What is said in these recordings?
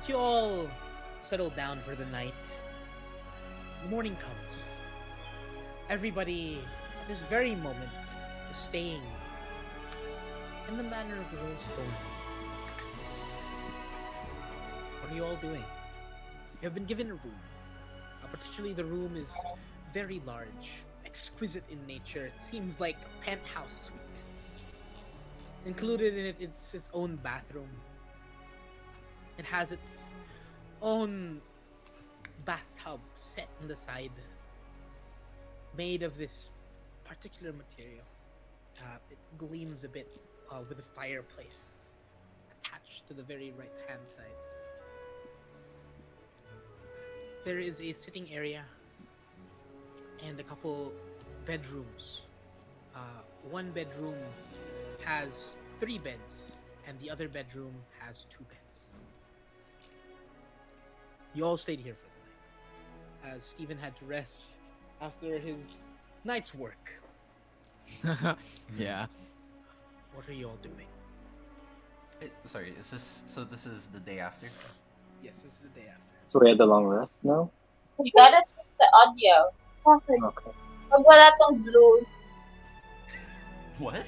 As you all settle down for the night, the morning comes. Everybody, at this very moment, is staying in the manner of the Rose Thorn. What are you all doing? You have been given a room. Particularly, the room is very large, exquisite in nature. It seems like a penthouse suite. Included in it, it's its own bathroom. It has its own bathtub set on the side, made of this particular material. It gleams a bit with a fireplace attached to the very right-hand side. There is a sitting area and a couple bedrooms. One bedroom has 3 beds, and the other bedroom has 2 beds. You all stayed here for the night, as Stephen had to rest after his night's work. Yeah. What are you all doing? Sorry, is this so? This is the day after. Yes, this is the day after. So we had a long rest now? You gotta fix the audio. Bakit? Okay. Pag wala tong blue, What?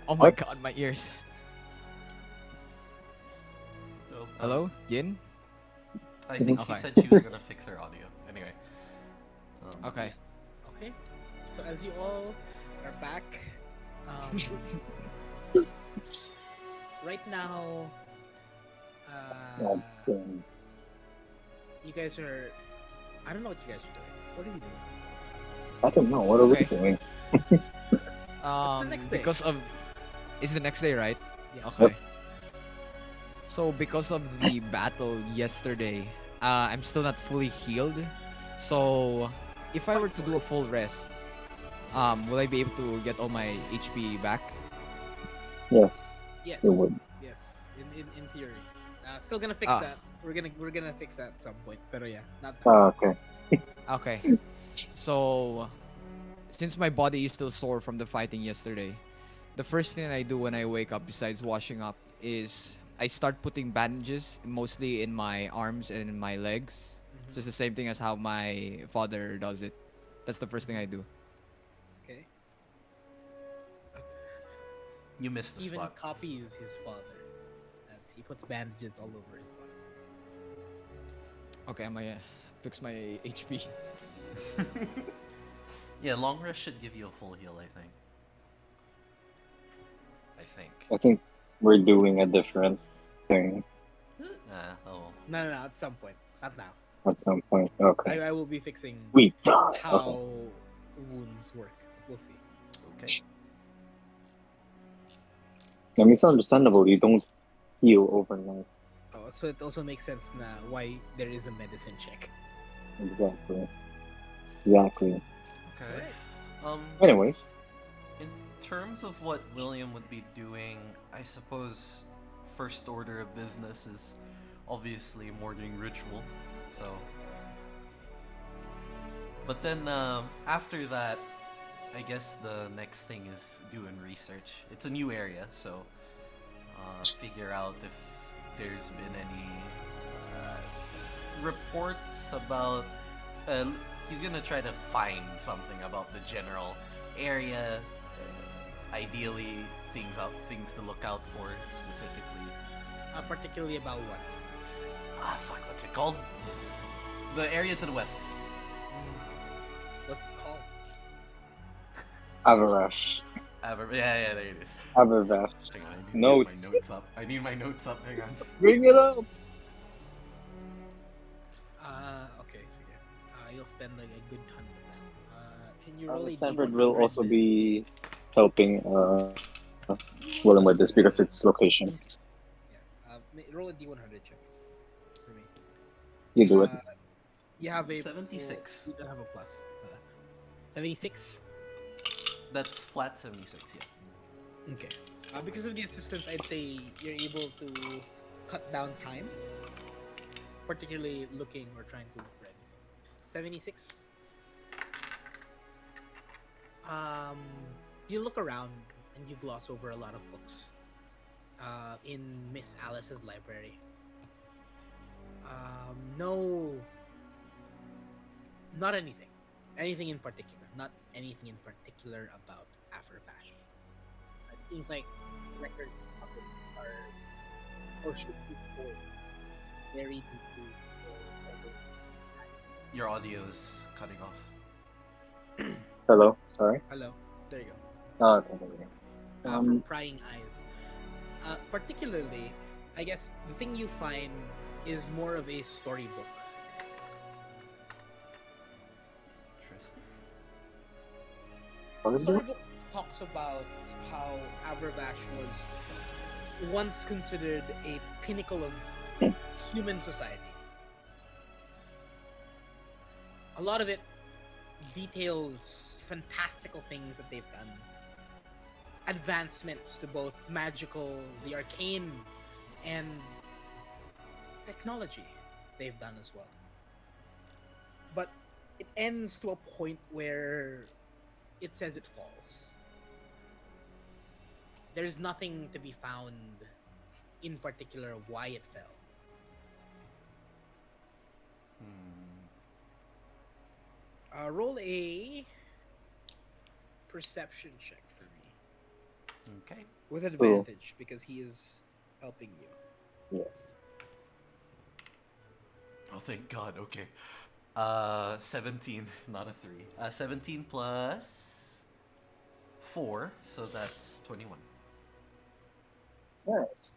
Oh my What? god, my ears. So, Hello, Yin? I think she Okay. said she was gonna fix her audio. Anyway. Okay. Okay, so as you all are back, right now, God damn. you guys are. I don't know what you guys are doing. What are you doing? I don't know. What are we Okay. doing? next day. Because of it's the next day, right? Yeah. Okay. So because of the battle yesterday, I'm still not fully healed. So if I were to do a full rest, will I be able to get all my HP back? Yes, Yes. it would. Yes. In theory. Still gonna fix Ah. that. We're gonna fix that at some point. Pero yeah, not now. Ah, okay. Okay. So since my body is still sore from the fighting yesterday, the first thing I do when I wake up besides washing up is I start putting bandages mostly in my arms and in my legs. Mhm. Just the same thing as how my father does it. That's the first thing I do. Okay. You missed the Steven spot. copies his father as he puts bandages all over his body. Okay, I'm gonna fix my HP. Yeah, long rest should give you a full heal. I think. I think we're doing a different thing Oh well. No, at some point. Not now. at some point. Okay. I will be fixing We die. how Okay. wounds work. We'll see. Okay. I mean, it's understandable. You don't heal overnight. Oh, so it also makes sense now why there is a medicine check. Exactly. Exactly. Okay. Anyways, In terms of what William would be doing, I suppose first order of business is obviously morning ritual. So, but then after that, I guess the next thing is doing research. It's a new area, so figure out if there's been any reports about. He's gonna try to find something about the general area. Ideally, things to look out for specifically. Particularly about what? What's it called? The area to the west. What's it called? Avarash. Yeah, there it is. Avarash. Hang on, I need to Notes. get my notes up. I need my notes up. Hang on. Bring it up. Okay, so yeah. You'll spend like a good ton with that. Can you roll a Stanford D100 will also then? be helping Willem with this because it's locations. Yeah. Roll a D100 check for me. You do it. You have a 76. You don't have a plus. 76. That's flat 76. Yeah. Okay. Because of the assistance, I'd say you're able to cut down time, particularly looking or trying to look ready. 76. You look around and you gloss over a lot of books in Miss Alice's library. No, not anything. Anything in particular. Not anything in particular about Avervash. It seems like records of it are, or should be stored very deeply. Your audio is cutting off. Hello, sorry. Hello. There you go. Oh, okay, there we go. From prying eyes. Particularly, I guess the thing you find is more of a storybook. Interesting. What The is it? storybook talks about how Avervash was once considered a pinnacle of human society. A lot of it details fantastical things that they've done. Advancements to both magical, the arcane, and technology they've done as well. But it ends to a point where it says it falls. There's nothing to be found in particular of why it fell. Roll a perception check for me. Okay. With advantage, because he is helping you. Yes. Oh, thank God. Okay. 17, not a 3. 17 plus 4, so that's 21. Nice.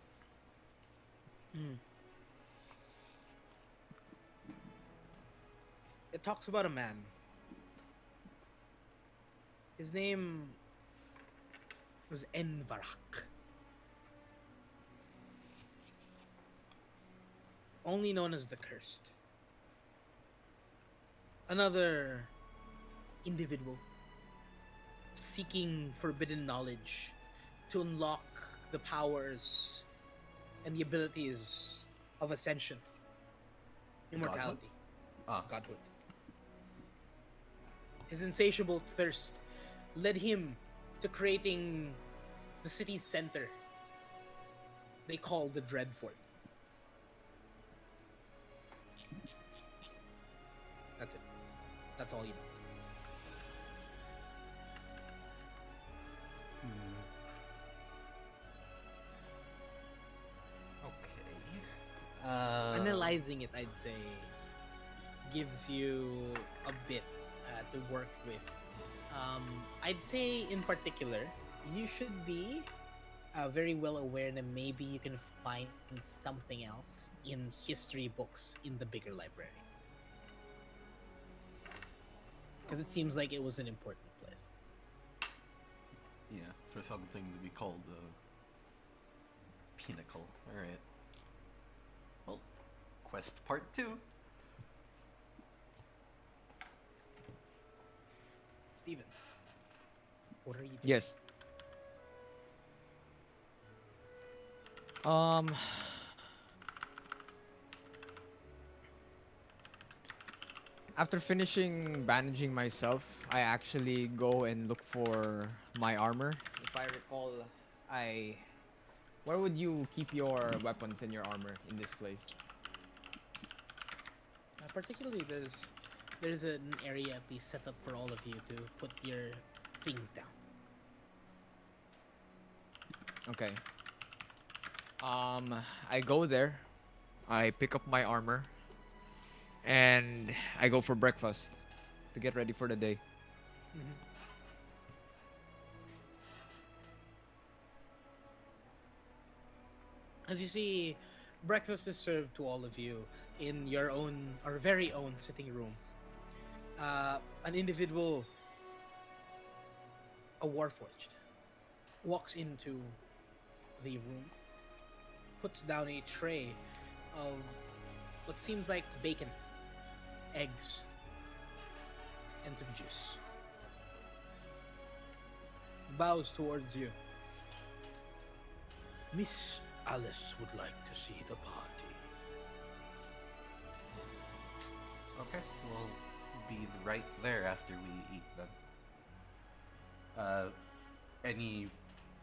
It talks about a man. His name was Envarak. Only known as the Cursed. Another individual seeking forbidden knowledge to unlock the powers and the abilities of ascension, immortality, godhood. His insatiable thirst led him to creating the city's center they call the Dreadfort. That's it. That's all you know. Okay. Analyzing it, I'd say, gives you a bit to work with. I'd say, in particular, you should be very well aware that maybe you can find something else in history books in the bigger library. Because it seems like it was an important place. Yeah, for something to be called the pinnacle. Alright. Well, quest part 2. Steven, what are you doing? Yes. After finishing bandaging myself, I actually go and look for my armor. If I recall, where would you keep your weapons and your armor in this place? Particularly, there's an area at least set up for all of you to put your things down. Okay. I go there. I pick up my armor. And I go for breakfast to get ready for the day. As you see, breakfast is served to all of you in your own, or very own, sitting room. An individual, a warforged, walks into the room, puts down a tray of what seems like bacon, eggs, and some juice. Bows towards you. Miss Alice would like to see the party. Okay, we'll be right there after we eat then. Any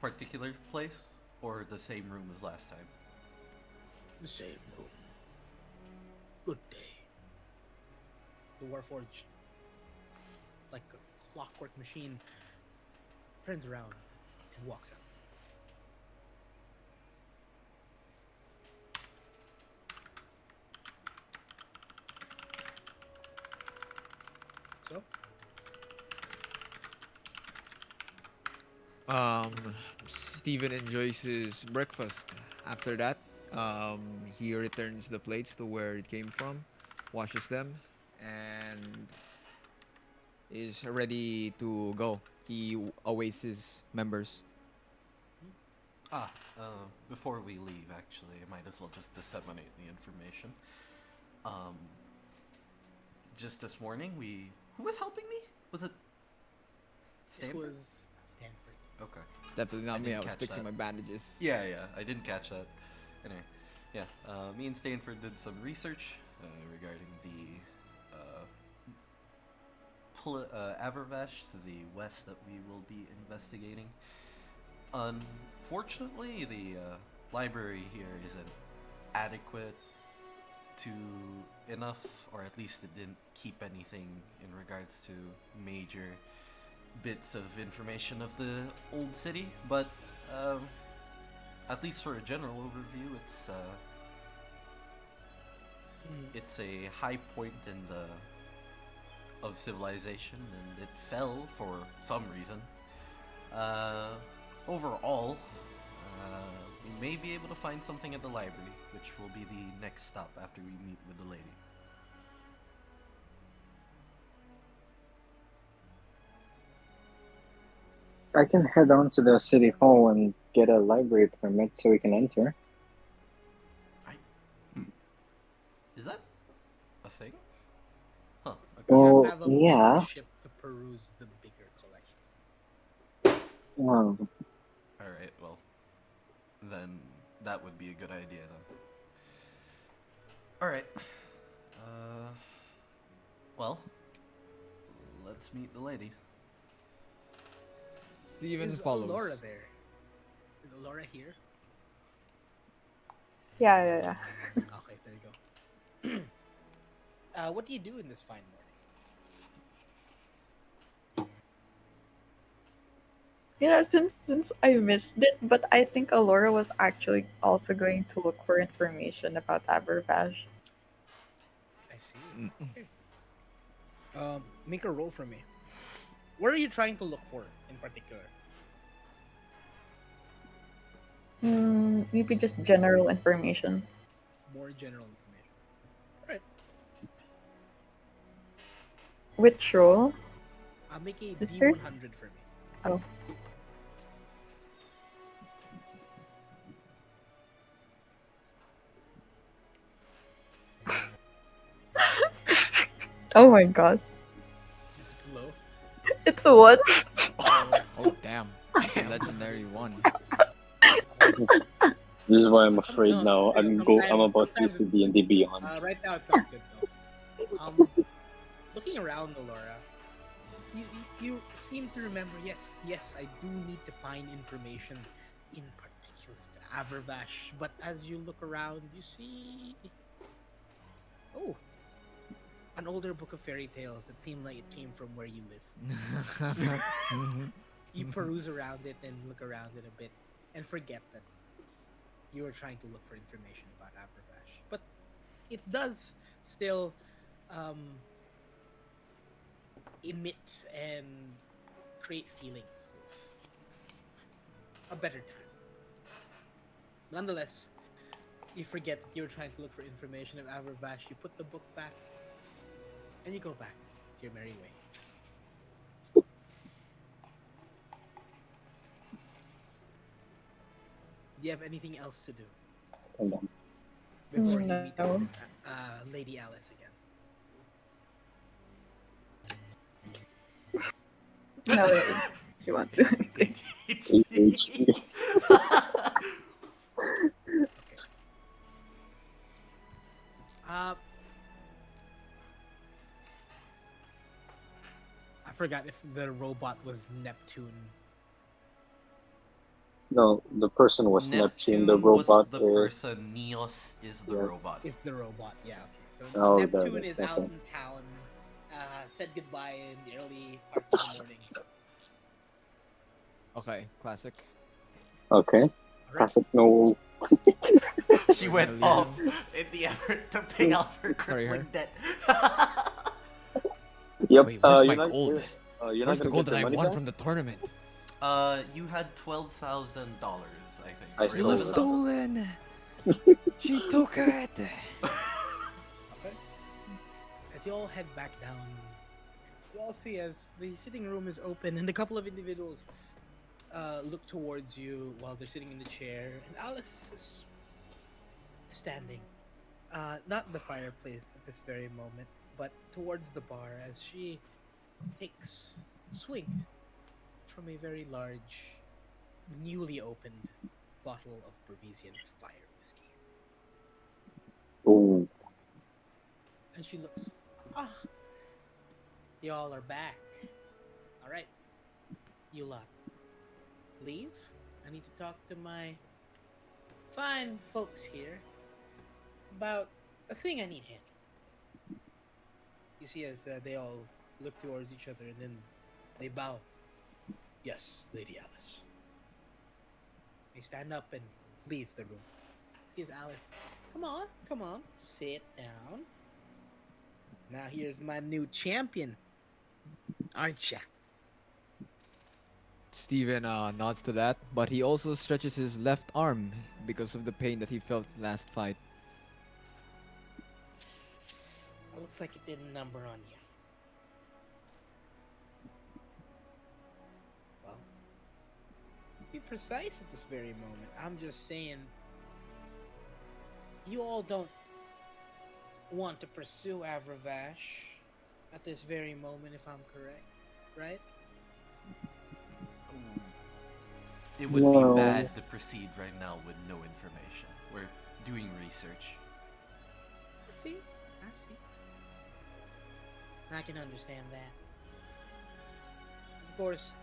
particular place? Or the same room as last time? The same room. Good day. The Warforged, like a clockwork machine, turns around and walks out. So, Um, Steven enjoys his breakfast. After that, he returns the plates to where it came from, washes them, and is ready to go. He awaits his members. Ah, before we leave, actually, I might as well just disseminate the information. Um, just this morning, who was helping me? Was it it Stanford? was Stanford. Okay. Definitely not I me. didn't I was catch fixing that. my bandages. Yeah, I didn't catch that. Anyway, yeah, me and Stanford did some research regarding the Avervash to the west that we will be investigating. Unfortunately, the library here isn't adequate to enough, or at least it didn't keep anything in regards to major bits of information of the old city. But at least for a general overview, it's a high point in the of civilization, and it fell for some reason. Overall, we may be able to find something at the library, which will be the next stop after we meet with the lady. I can head on to the city hall and get a library permit so we can enter. Is that a thing? Huh. Okay. You Well, have a yeah. membership to peruse the bigger collection. Um, Alright, well, then that would be a good idea then. Alright. Well, let's meet the lady. Steven Is follows. Alora there? Is Alora here? Yeah. Okay, there you go. What do you do in this fine morning? You know, since I missed it, but I think Alora was actually also going to look for information about Aberbash. I see. Okay. Make a roll for me. What are you trying to look for in particular? Maybe just general information. More general information. Alright. Which role? Make a Is there- D100 for me. Oh. Oh my god. Is it low? It's a what? Oh damn! It's a legendary one. this is why I'm No, afraid no, now. I'm sometimes- about to sometimes see D&D Beyond. Right now it's not good though. Looking around, Alora, you seem to remember. Yes, I do need to find information in particular to Avervash. But as you look around, you see, an older book of fairy tales that seem like it came from where you live. You peruse around it and look around it a bit, and forget that you were trying to look for information about Avervash. But it does still emit and create feelings of a better time. Nonetheless, you forget that you were trying to look for information of Avervash. You put the book back, and you go back to your merry way. Do you have anything else to do Hold on. before you meet No. with this, Lady Alice again? No, you want to do anything. HP. I forgot if the robot was Neptune. No, the person was Neptune. The was robot the is... person. Neos is the Yes. robot. It's the robot. Yeah. Okay. So Oh, Neptune the is out second. in town. Said goodbye in the early parts of the morning. Okay, classic. Okay. All right. Classic no. She We're went gonna leave off him. in the effort to pay off her Sorry, crippling her. debt. Yep. Wait, where's my You're not. gold? You're not Where's the gonna gold get that your I money won back. from the tournament? You had $12,000, I think. I Or It was stole it. 11,000. stolen. She took it. Okay. As you all head back down, you all see as the sitting room is open and a couple of individuals look towards you while they're sitting in the chair, and Alice is standing, not in the fireplace at this very moment, but towards the bar as she takes a swig from a very large, newly opened bottle of Burmesian fire whiskey. Oh. And she looks, ah, y'all are back. All right, you lot leave. I need to talk to my fine folks here about a thing I need handled. You see, as they all look towards each other and then they bow. Yes, Lady Alice. They stand up and leave the room. See, as Alice, come on, sit down. Now here's my new champion, aren't ya? Steven nods to that, but he also stretches his left arm because of the pain that he felt last fight. Looks like it didn't number on you. Well, be precise at this very moment. I'm just saying, you all don't want to pursue Avravash at this very moment, if I'm correct, right? It would No. be bad to proceed right now with no information. We're doing research. I see. I can understand that. Of course,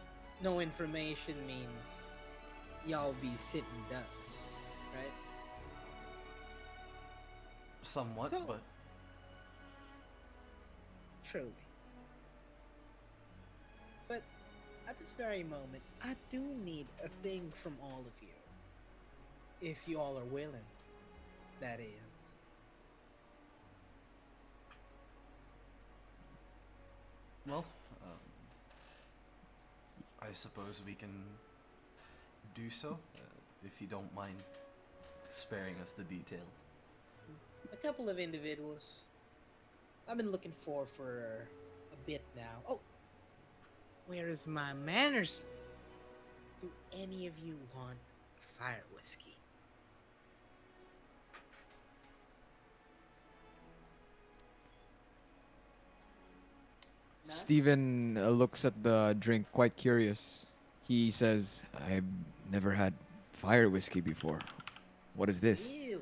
no information means y'all be sitting ducks, right? Somewhat, So- but Truly. But at this very moment, I do need a thing from all of you. If you all are willing, that is. well, I suppose we can do so, if you don't mind sparing us the details. A couple of individuals I've been looking for a bit now. Oh, where is my manners? Do any of you want fire whiskey? None? Steven looks at the drink quite curious. He says, I've never had fire whiskey before. What is this? Really?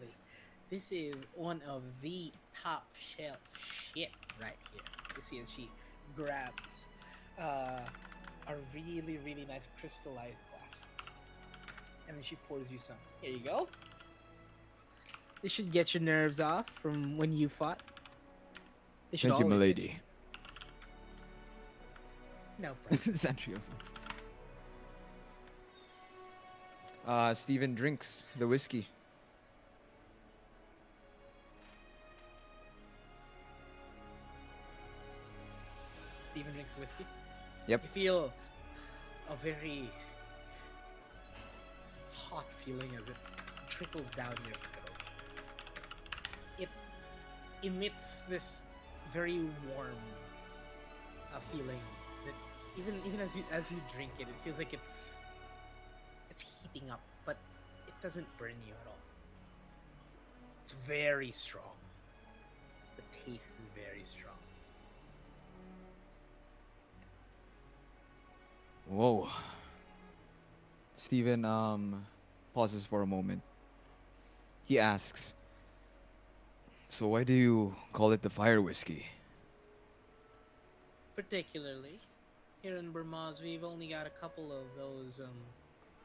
This is one of the top shelf shit right here. You see, as she grabs a really, really nice crystallized glass. And then she pours you some. Here you go. This should get your nerves off from when you fought. This should Thank you, always get milady. No problem. Santriel says. Steven drinks the whiskey. Steven drinks whiskey. Yep. You feel a very hot feeling as it trickles down your throat. It emits this very warm feeling that even as you drink it, it feels like it's heating up, but it doesn't burn you at all. It's very strong. The taste is very strong. Whoa. Steven pauses for a moment. He asks, so why do you call it the fire whiskey? Particularly, here in Burmaz, we've only got a couple of those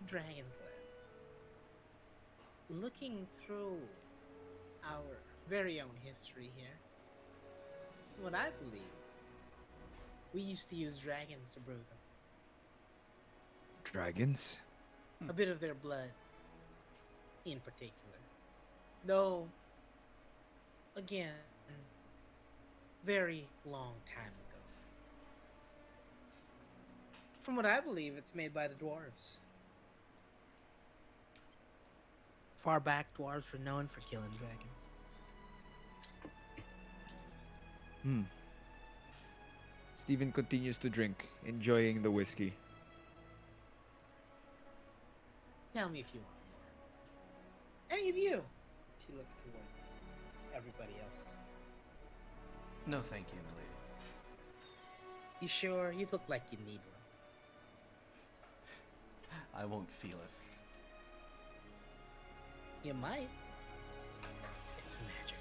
dragons left. Looking through our very own history here, What I believe, we used to use dragons to brew them. Dragons? A bit of their blood, in particular. Though, again, very long time ago. From what I believe, it's made by the dwarves. Far back, dwarves were known for killing dragons. Hmm. Stephen continues to drink, enjoying the whiskey. Tell me if you want more. Any of you? She looks towards everybody else. No, thank you, milady. You sure? You look like you need one. I won't feel it. You might. It's magical.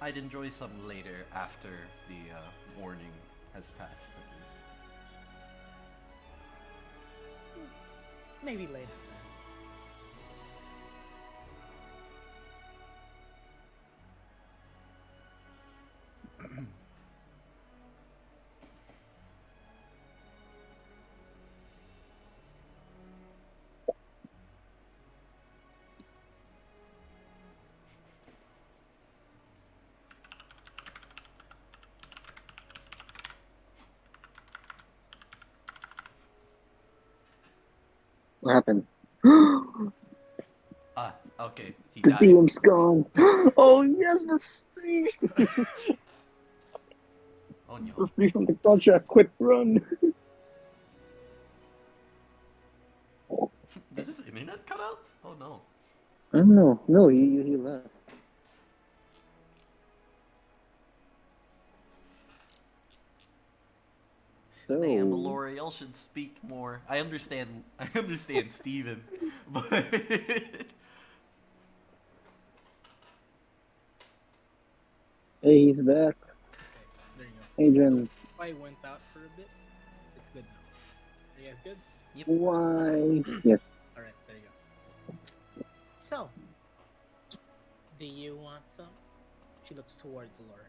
I'd enjoy some later after the warning has passed. At least. Maybe later. What happened? Ah, okay. He The died. DM's gone. Oh yes, we're free. Oh no. We're free from the contract. Quick run. Did his internet cut out? Oh no. I don't know. No, he left. So Damn, L'Oreal should speak more. I understand Steven, but hey, he's back. Okay, there you go. Adrian, I went out for a bit. It's good now. Are you guys good? why? Yes. Alright, there you go. So, do you want some? She looks towards Allura.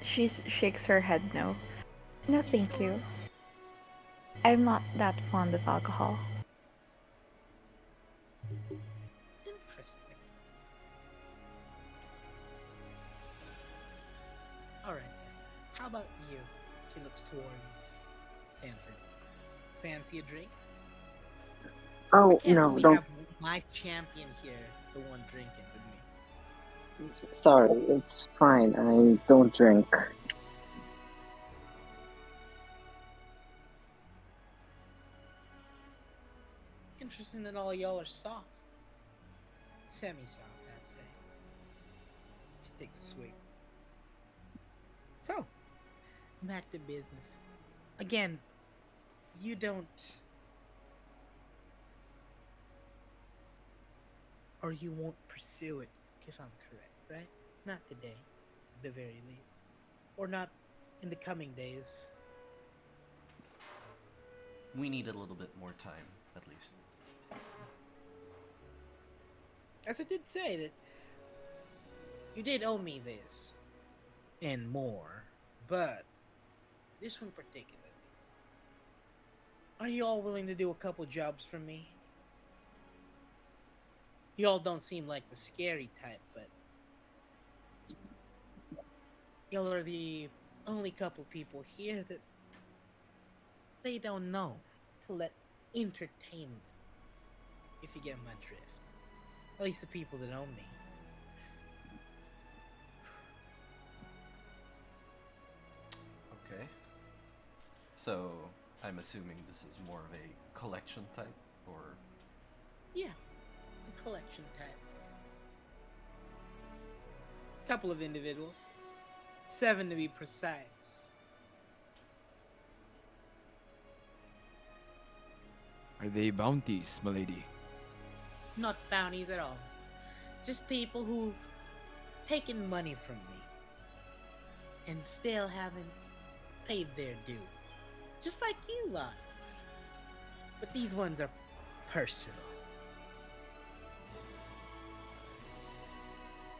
She shakes her head no. No, thank you. I'm not that fond of alcohol. Interesting. Alright then. How about you? She looks towards Stanford. Fancy a drink? Oh Can't no, only don't. have my champion here, the one drinking with me. Sorry, it's fine. I don't drink. Interesting that all y'all are soft. Semi-soft, I'd say. She takes a swig. So, back to business. Again, you don't... Or you won't pursue it, if I'm correct, right? Not today, at the very least. Or not in the coming days. we need a little bit more time, at least. As I did say that you did owe me this and more, but this one particularly. Are you all willing to do a couple jobs for me? You all don't seem like the scary type, but y'all are the only couple people here that they don't know to let entertain them, if you get my drift. At least the people that own me. Okay. So, I'm assuming this is more of a collection type, or... Yeah, a collection type. Couple of individuals. 7 to be precise. Are they bounties, milady? Not bounties at all. Just people who've taken money from me and still haven't paid their due. Just like you lot. But these ones are personal.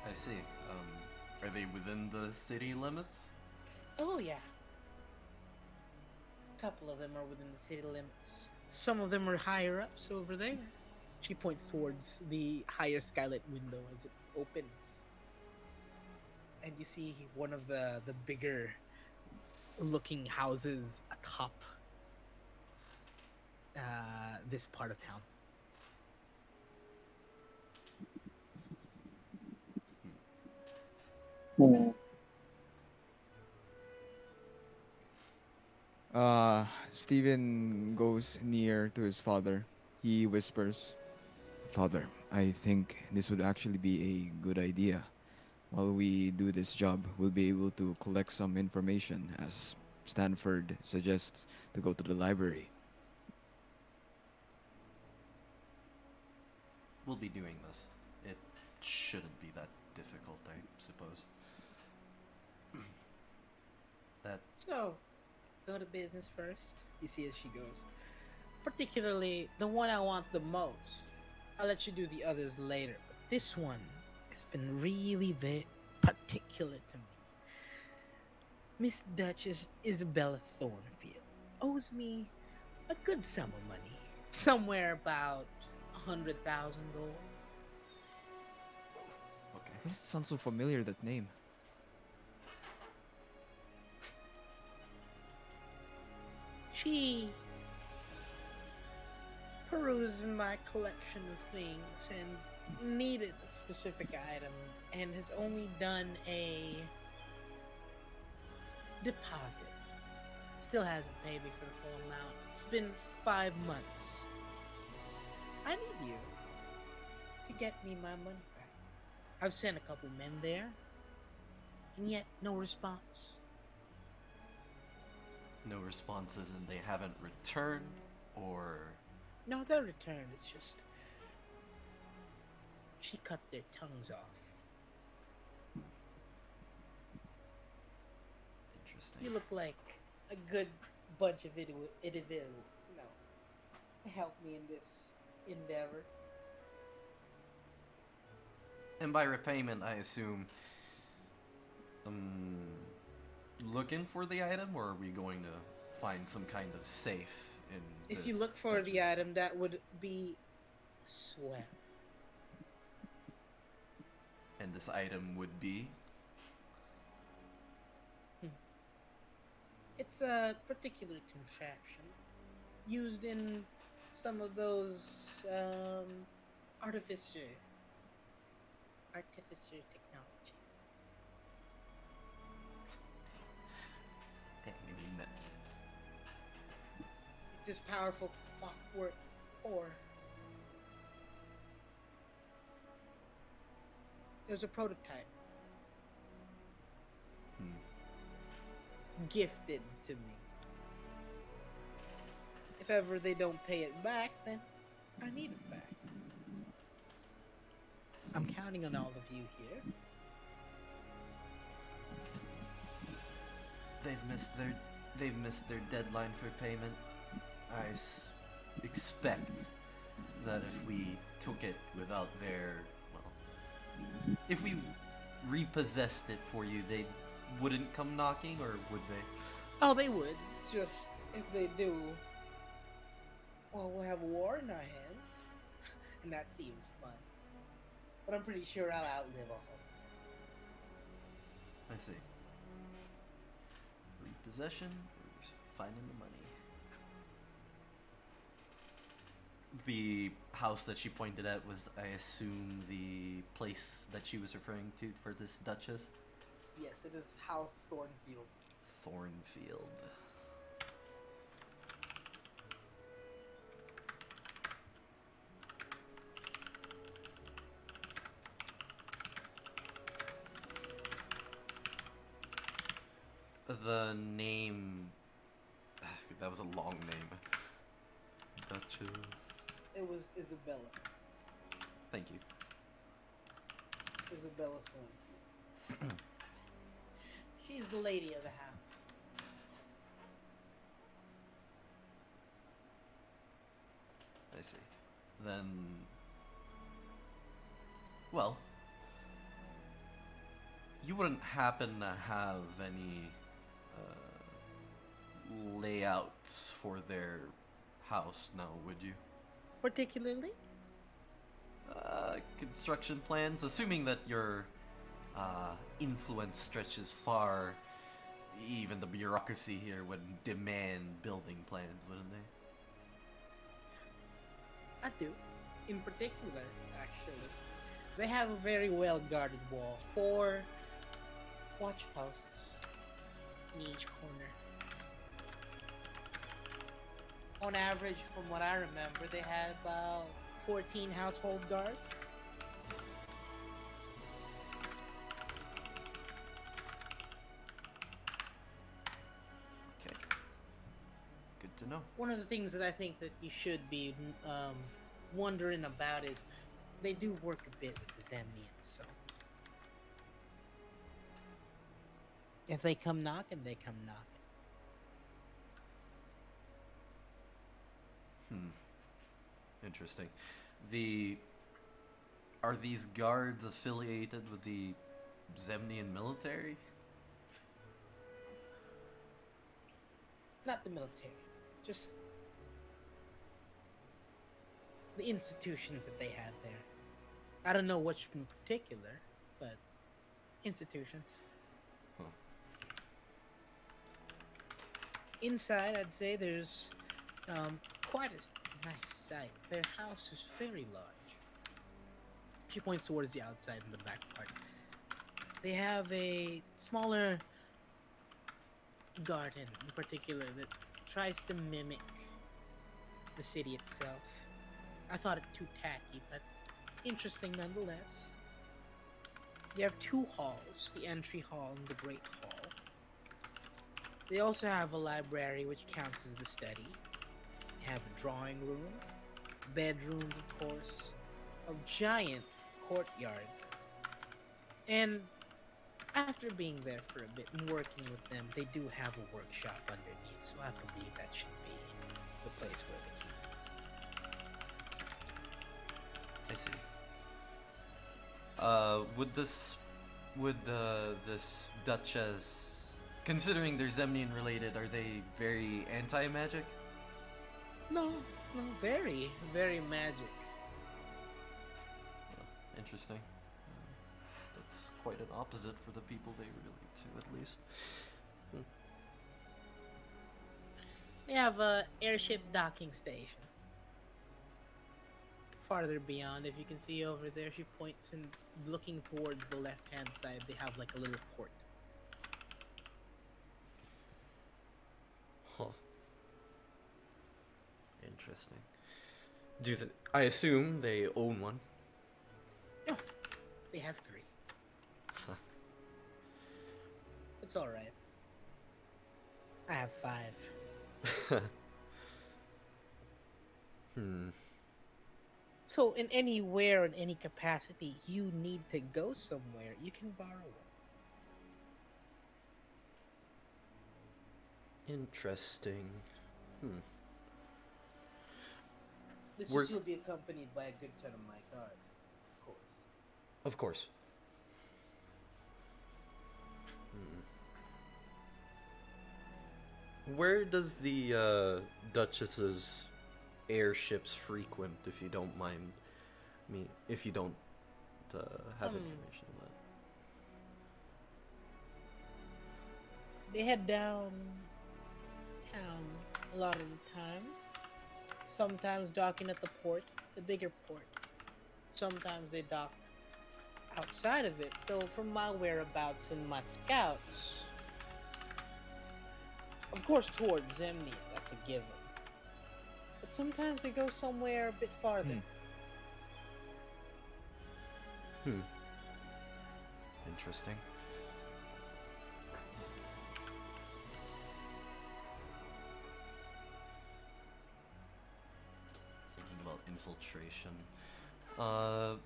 I see. Are they within the city limits? Oh, yeah. A couple of them are within the city limits. Some of them are higher ups over there. She points towards the higher skylit window as it opens. And you see one of the bigger looking houses atop this part of town. Hmm. Steven goes near to his father. He whispers, "Father, I think this would actually be a good idea. While we do this job, we'll be able to collect some information, as Stanford suggests to go to the library." We'll be doing this. It shouldn't be that difficult, I suppose. That So, go to business first. You see as she goes. Particularly the one I want the most. I'll let you do the others later, but this one has been really very particular to me. Miss Duchess Isabella Thornfield owes me a good sum of money. Somewhere about 100,000 gold. okay. Why does it sound so familiar, that name? She perused my collection of things and needed a specific item and has only done a deposit. Still hasn't paid me for the full amount. It's been 5 months. I need you to get me my money back. I've sent a couple men there, and yet no response. No responses and they haven't returned, or No, they'll return. It's just she cut their tongues off. interesting. You look like a good bunch of individuals, you know, to help me in this endeavor. And by repayment, I assume looking for the item, or are we going to find some kind of safe in If you this look for the Duchess? item, that would be swell. And this item would be It's a particular contraption used in some of those artificer technology. dang, I mean that. It's this powerful clockwork ore. There's a prototype gifted to me. If ever they don't pay it back, then I need it back. I'm counting on all of you here. They've missed their deadline for payment. I expect that if we took it without their, well, if we repossessed it for you, they wouldn't come knocking, or would they? Oh, they would. It's just if they do, well, we'll have a war in our hands, and that seems fun. But I'm pretty sure I'll outlive all of it. I see. Repossession or finding the money? The house that she pointed at was, I assume, the place that she was referring to for this Duchess? Yes, it is House Thornfield. Thornfield. The name. That was a long name. Duchess. It was Isabella. Thank you. Isabella Thornfield. She's the lady of the house. I see. then, well, you wouldn't happen to have any layouts for their house now, would you? Particularly? Construction plans, assuming that your influence stretches far, even the bureaucracy here would demand building plans, wouldn't they? I do. In particular, actually. They have a very well guarded wall. 4 watch posts in each corner. On average, from what I remember, they had about 14 household guards. Okay. Good to know. One of the things that I think that you should be wondering about is they do work a bit with the Zemnians, so if they come knocking, they come knocking. Interesting. Are these guards affiliated with the Zemnian military? Not the military, just the institutions that they have there. I don't know which in particular, but institutions. Huh. Inside, I'd say there's quite a nice sight. Their house is very large. She points towards the outside and the back part. They have a smaller garden in particular that tries to mimic the city itself. I thought it too tacky, but interesting nonetheless. They have 2 halls, the entry hall and the great hall. They also have a library which counts as the study. They have a drawing room, bedrooms of course, a giant courtyard. And after being there for a bit and working with them, they do have a workshop underneath, so I believe that should be the place where they keep. I see. Would this Duchess, considering they're Zemnian related, are they very anti-magic? No, very, very magic. Interesting. That's quite an opposite for the people they relate to, at least. They have a airship docking station. Farther beyond, if you can see over there, she points and looking towards the left-hand side, they have like a little port. Huh. Interesting. I assume they own one? No, they have 3. Huh. It's alright. I have 5. So in anywhere, in any capacity, you need to go somewhere, you can borrow one. Interesting. You'll be accompanied by a good ton of my guard, of course. Of course. Where does the Duchess's airships frequent, if you don't mind me, if you don't have information on that? They head downtown a lot of the time. Sometimes docking at the port, the bigger port. Sometimes they dock outside of it, though from my whereabouts and my scouts, of course towards Zemnia, that's a given. But sometimes they go somewhere a bit farther. Interesting. Thinking about infiltration.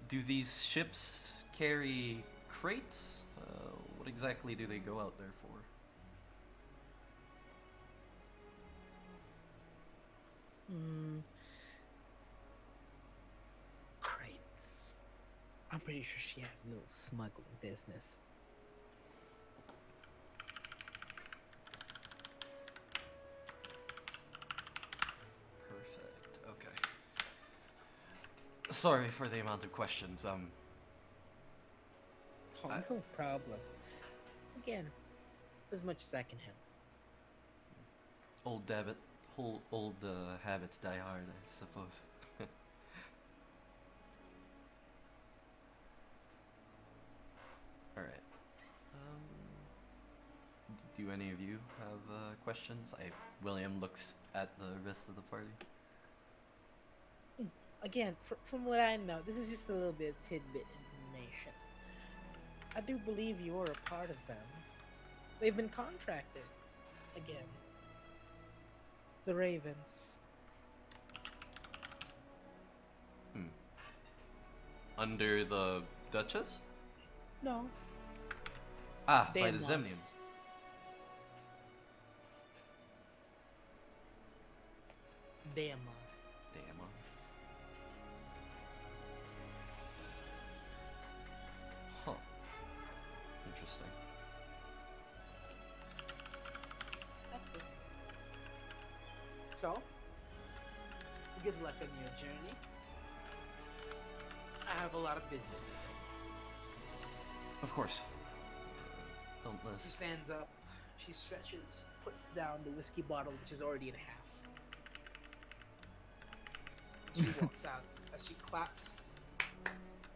Do these ships carry crates? What exactly do they go out there for? pretty sure she has a little smuggling business. Perfect. Okay. Sorry for the amount of questions. Oh, I- no problem. Again, as much as I can help. Old habits die hard, I suppose. All right. Do any of you have questions? William looks at the rest of the party. Again, from what I know, this is just a little bit of tidbit information. I do believe you're a part of them. They've been contracted. Again. The Ravens. Under the Duchess? No. Ah, by the Daemon. Zemnians. Daemon. Daemon. Huh. Interesting. That's it. So, good luck on your journey. I have a lot of business to do. Of course. She Unless stands up, she stretches, puts down the whiskey bottle, which is already in half. She walks out. As she claps,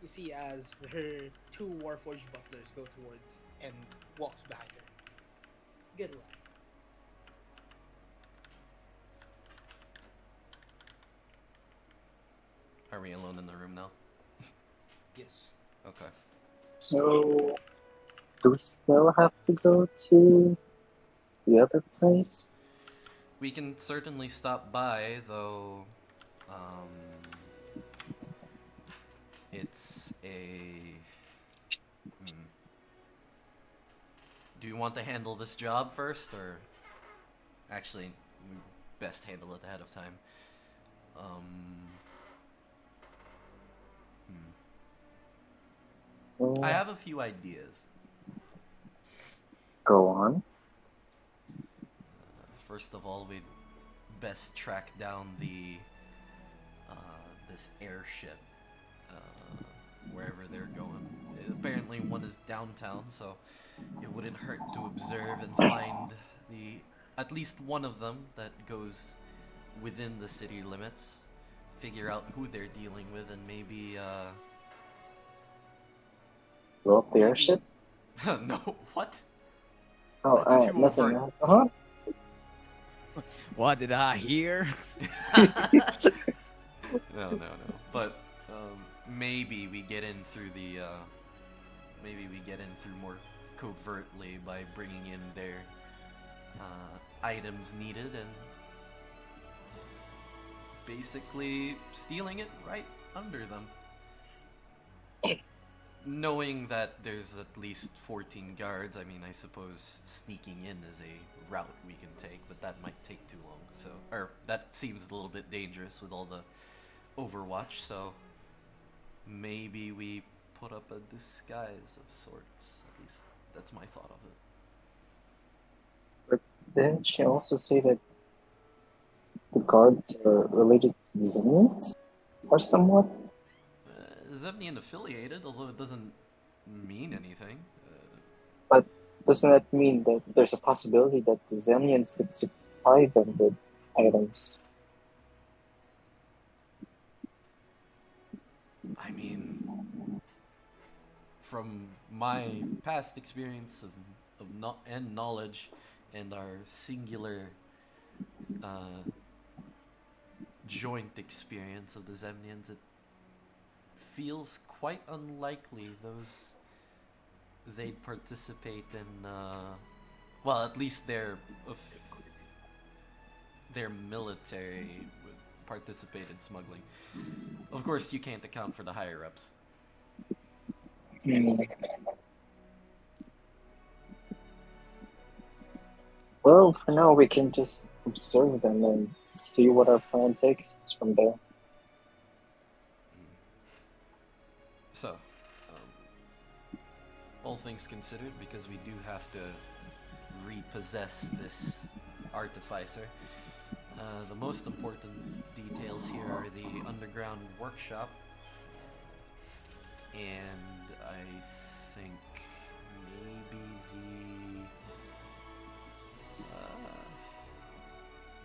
you see as her two Warforged butlers go towards and walks behind her. Good luck. Are we alone in the room now? Yes. Okay. So, do we still have to go to the other place? We can certainly stop by, though. It's a. Do you want to handle this job first, or actually, we best handle it ahead of time? I have a few ideas. Go on. First of all, we'd best track down the this airship wherever they're going. Apparently, one is downtown, so it wouldn't hurt to observe and find at least one of them that goes within the city limits. Figure out who they're dealing with, and maybe Blow up the airship? no, what? Oh, That's too nothing. overt. Uh-huh. What did I hear? No. But maybe we get in through more covertly by bringing in their items needed and basically stealing it right under them. Knowing that there's at least 14 guards, I mean, I suppose sneaking in is a route we can take, but that might take too long. So, or that seems a little bit dangerous with all the Overwatch. So, maybe we put up a disguise of sorts. At least that's my thought of it. But didn't she also say that the guards are related to the Zemnians? Or somewhat? Zemnian affiliated, although it doesn't mean anything. But doesn't that mean that there's a possibility that the Zemnians could supply them with items? I mean, from my past experience and knowledge, and our singular joint experience of the Zemnians, it feels quite unlikely they'd participate in well, at least their military would participate in smuggling. Of course, you can't account for the higher ups. Well, for now we can just observe them and see what our plan takes us from there. So, all things considered, because we do have to repossess this artificer, the most important details here are the underground workshop, and I think maybe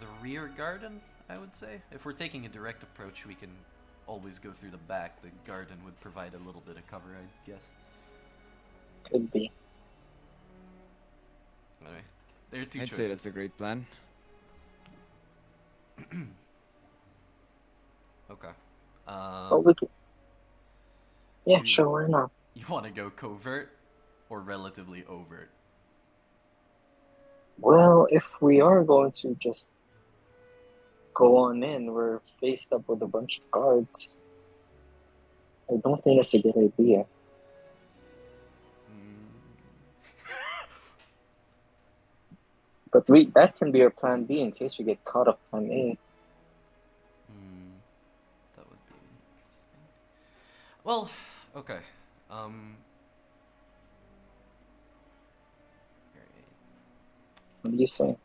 the rear garden, I would say. If we're taking a direct approach, we can always go through the back. The garden would provide a little bit of cover, I guess. Could be. Anyway, there are two I'd choices. say that's a great plan. Okay. Oh, we could. Yeah, you- sure, why not? You want to go covert or relatively overt? Well, if we are going to just go on in, we're faced up with a bunch of guards. I don't think that's a good idea. But that can be our plan B in case we get caught off plan A. That would be interesting. Well, okay. Alright. What do you say?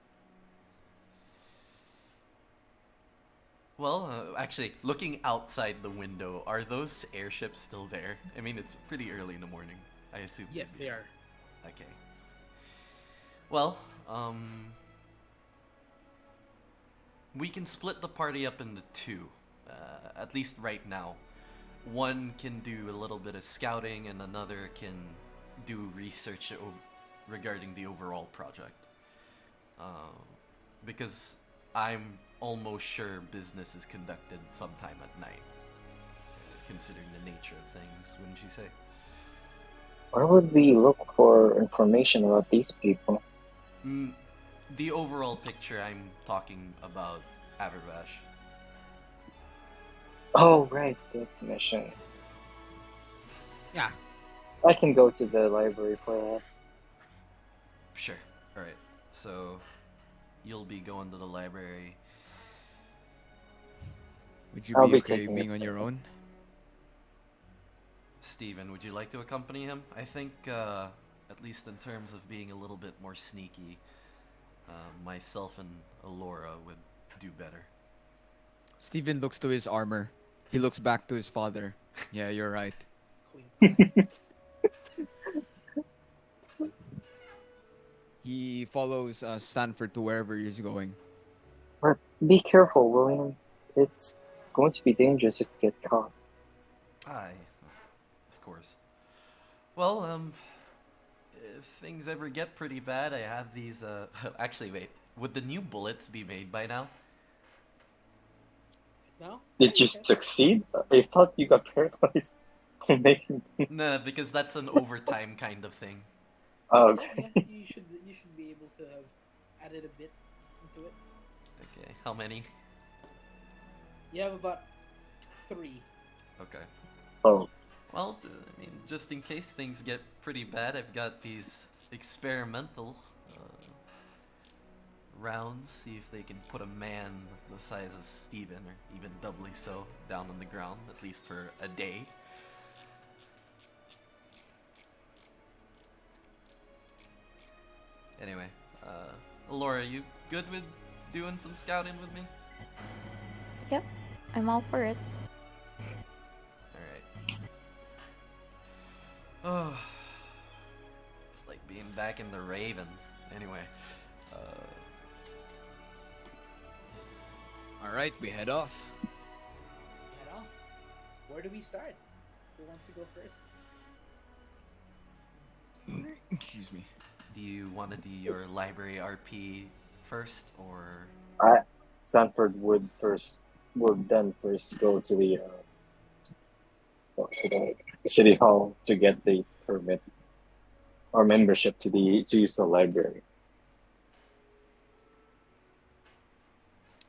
Well, actually, looking outside the window, are those airships still there? I mean, it's pretty early in the morning. I assume. Yes, they'd be- they are. Okay. Well, we can split the party up into two, at least right now. One can do a little bit of scouting, and another can do research regarding the overall project. Because I'm almost sure business is conducted sometime at night, considering the nature of things, wouldn't you say? Where would we look for information about these people? The overall picture, I'm talking about Averbash. Oh, right, the mission. Yeah. I can go to the library for that. Sure. Alright. So, you'll be going to the library. Would you I'll be be okay taking being it. on your own? Steven, would you like to accompany him? I think, at least in terms of being a little bit more sneaky, myself and Alora would do better. Steven looks to his armor. He looks back to his father. Yeah, you're right. Clean plan. He follows Stanford to wherever he's going. But be careful, William. It's going to be dangerous if you get caught. Aye, of course. Well, if things ever get pretty bad, I have these, actually, wait. Would the new bullets be made by now? No? Did you Okay. succeed? I thought you got paralyzed from making. No, because that's an overtime kind of thing. Oh, Yeah, okay. yeah. You should be able to have added a bit into it. Okay, how many? You have about 3. Okay. Oh, Well, I mean, just in case things get pretty bad, I've got these experimental rounds. See if they can put a man the size of Steven, or even doubly so, down on the ground, at least for a day. Anyway, Laura, you good with doing some scouting with me? Yep, I'm all for it. Alright. Oh, it's like being back in the Ravens. Anyway, All right, we head off. Head off. Where do we start? Who wants to go first? Excuse me. do you want to do your library RP first, or Stanford would then first go to the city hall to get the permit or membership to use the library.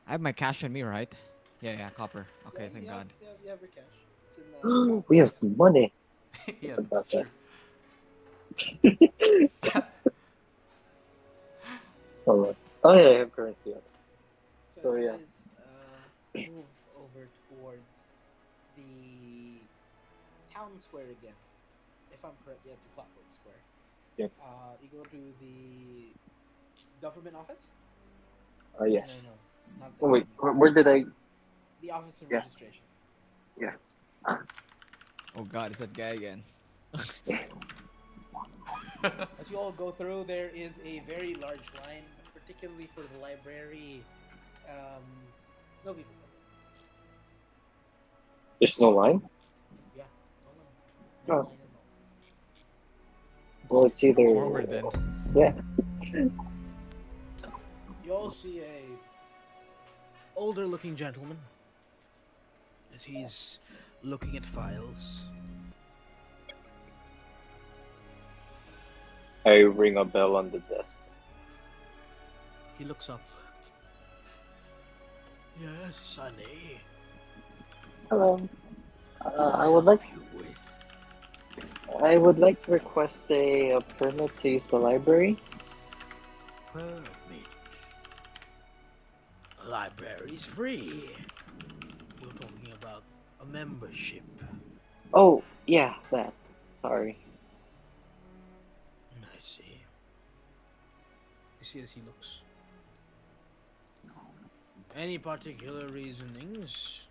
I have my cash on me, right? Yeah, copper. Okay, Yeah, thank you God. Have, you have your cash. It's in the We have money. yeah, About that's true. Oh yeah, I have currency. So, as you yeah. guys move over towards the town square again, if I'm correct, yeah, it's a clockwork square. Yep. You go to the government office. Yes. No, not the Oh wait, government. where did I? The office of Yeah. registration. Yeah. Oh god, it's that guy again. As you all go through, there is a very large line, particularly for the library. Um, no people. There's no line. Yeah, no line. No Oh. line at all. Well, it's either. Forward then. Yeah. You all see a older-looking gentleman as he's looking at files. I ring a bell on the desk. He looks up. Yes, Sonny. Hello. What I would like. help you with? I would like to request a permit to use the library. Permit. The library's free. You're talking about a membership. Oh, yeah, that. Sorry. I see. You see as he looks. Any particular reasonings?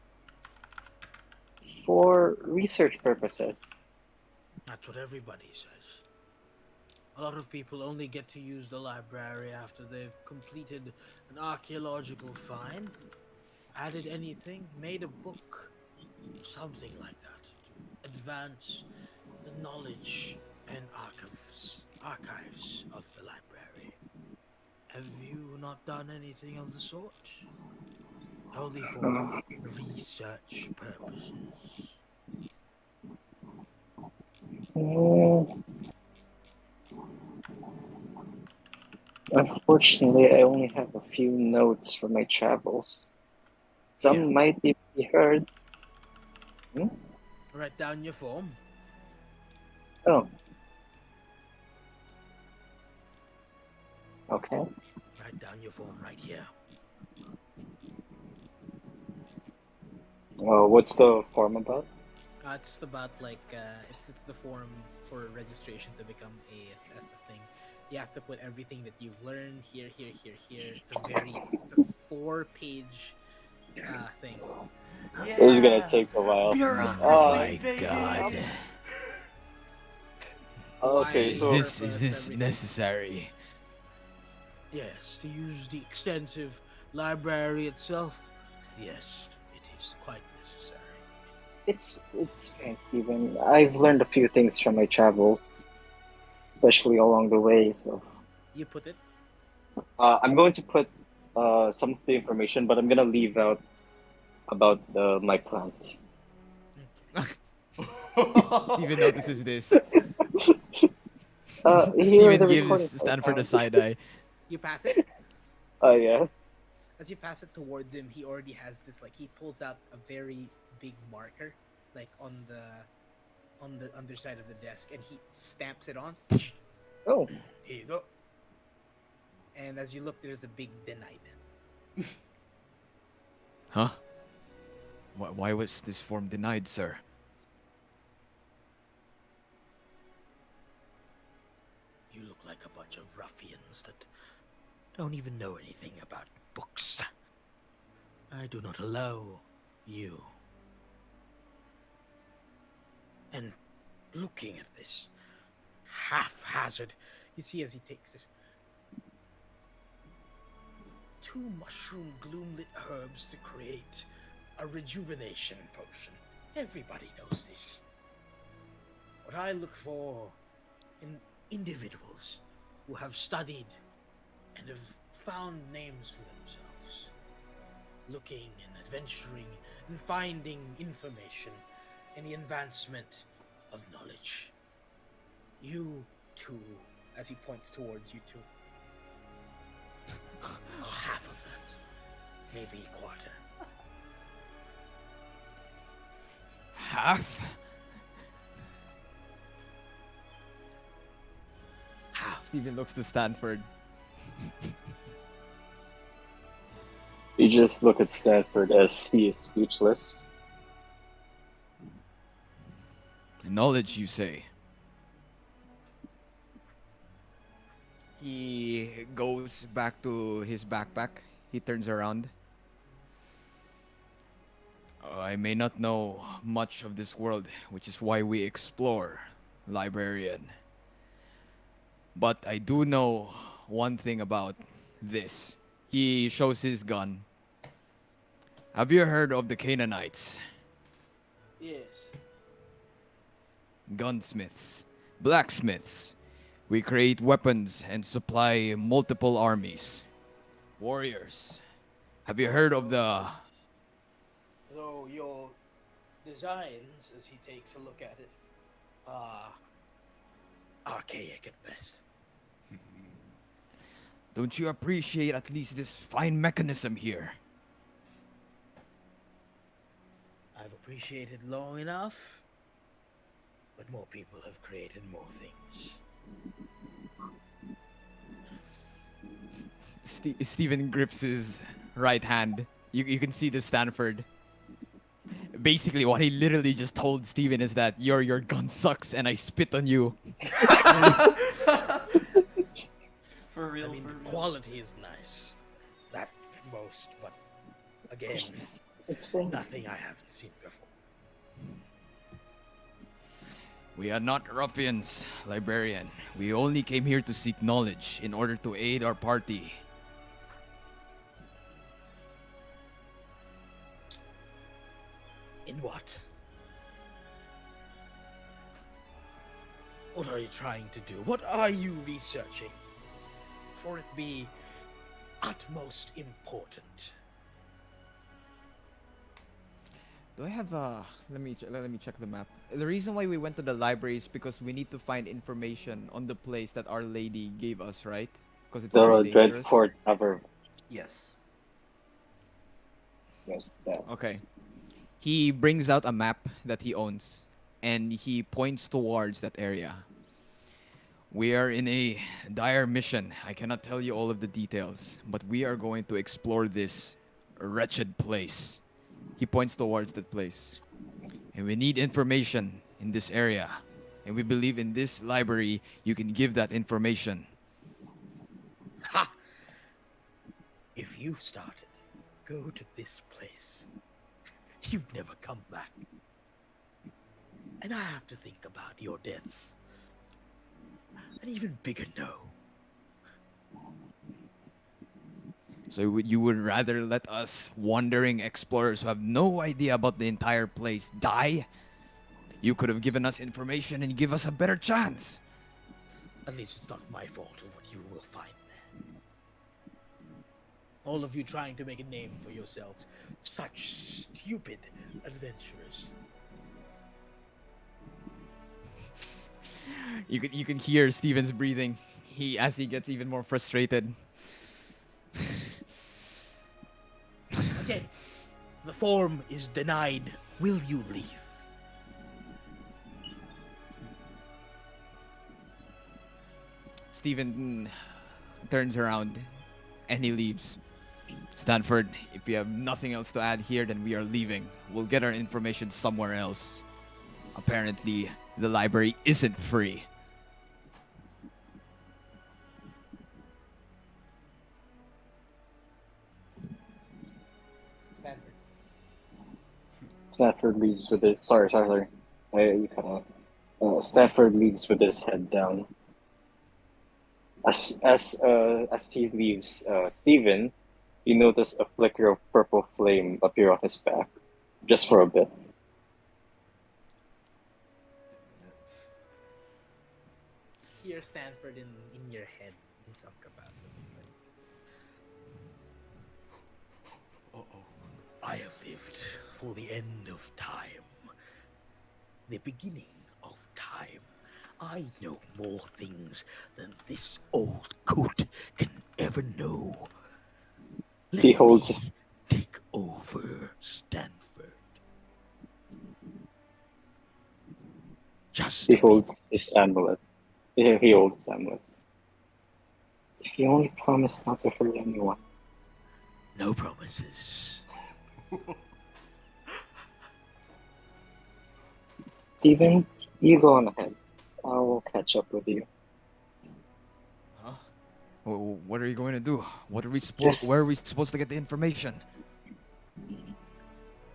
For research purposes. That's what everybody says. A lot of people only get to use the library after they've completed an archaeological find, added anything, made a book, something like that, to advance the knowledge and archives of the library. Have you not done anything of the sort? Only for research purposes. Mm, Unfortunately, I only have a few notes from my travels. Some Here. might even be heard. Write down your form. Oh. Okay. Write down your form right here. What's the form about? It's about like it's the form for registration to become a thing. You have to put everything that you've learned here. It's a 4-page thing. Yeah. This is gonna take a while. Bureaucracy, baby. God. Okay, Why so Is purpose, this everything. necessary? Yes, to use the extensive library itself. Yes, it is quite necessary. it's fine, Stephen. I've learned a few things from my travels, especially along the way. So You put it. I'm going to put some of the information, but I'm gonna leave out about my plants. Steven notices this. Here are Steven the gives recordings I Stanford a found. side eye. You pass it. Yes. As you pass it towards him, he already has this. Like, he pulls out a very big marker, like on the underside of the desk, and he stamps it on. Oh, Here you go. And as you look, there's a big denied. Huh? Why was this form denied, sir? You look like a bunch of ruffians that don't even know anything about books. I do not allow you. And looking at this haphazard, you see as he takes this 2 mushroom gloomlit herbs to create a rejuvenation potion. Everybody knows this. What I look for in individuals who have studied and have found names for themselves, looking and adventuring and finding information in the advancement of knowledge. You two, as he points towards you two, are half of that, maybe a quarter. Half? Half. Steven looks to Stanford. you just look at Stanford as he is speechless. Knowledge, you say? He goes back to his backpack. He turns around. I may not know much of this world, which is why we explore, librarian. But I do know one thing about this. He shows his gun. Have you heard of the Canaanites? Yes. Gunsmiths, blacksmiths. We create weapons and supply multiple armies. Warriors. Have you heard of the... Though your designs, as he takes a look at it, are archaic at best. Don't you appreciate at least this fine mechanism here? I've appreciated long enough, but more people have created more things. Steven grips his right hand. You can see the Stanford. Basically, what he literally just told Steven is that your gun sucks and I spit on you. For real, I mean, for the real. quality is nice. That at most, but again, nothing I haven't seen before. We are not ruffians, librarian. We only came here to seek knowledge in order to aid our party. In what? What are you trying to do? What are you researching? For it be utmost important. Do I have let me check the map. The reason why we went to the library is because we need to find information on the place that Our Lady gave us, right? Because it's The very dangerous. Dreadfort ever. Yes. Yes, that. Okay. He brings out a map that he owns and he points towards that area. We are in a dire mission. I cannot tell you all of the details, but we are going to explore this wretched place. He points towards that place. And we need information in this area. And we believe in this library, you can give that information. Ha! If you started, go to this place. You've never come back. And I have to think about your deaths. An even bigger no. So you would rather let us wandering explorers who have no idea about the entire place die? You could have given us information and give us a better chance. At least it's not my fault of what you will find there. All of you trying to make a name for yourselves. Such stupid adventurers. You can hear Steven's breathing. As he gets even more frustrated. Again, the form is denied. Will you leave? Steven turns around and he leaves. Stanford, if you have nothing else to add here, then we are leaving. We'll get our information somewhere else. Apparently, the library isn't free. Stanford. Stafford leaves with his. Sorry. You cut off. Stafford leaves with his head down. As he leaves, Steven, you notice a flicker of purple flame appear on his back, just for a bit. Hear Stanford in your head in some capacity. I have lived for the end of time. The beginning of time. I know more things than this old coot can ever know. Let He holds me take over Stanford. Just He a bit. holds his amulet. He holds his amulet. If you only promise not to hurt anyone. No promises. Steven, you go on ahead. I will catch up with you. Huh? What are you going to do? What are we supposed? Just Where are we supposed to get the information?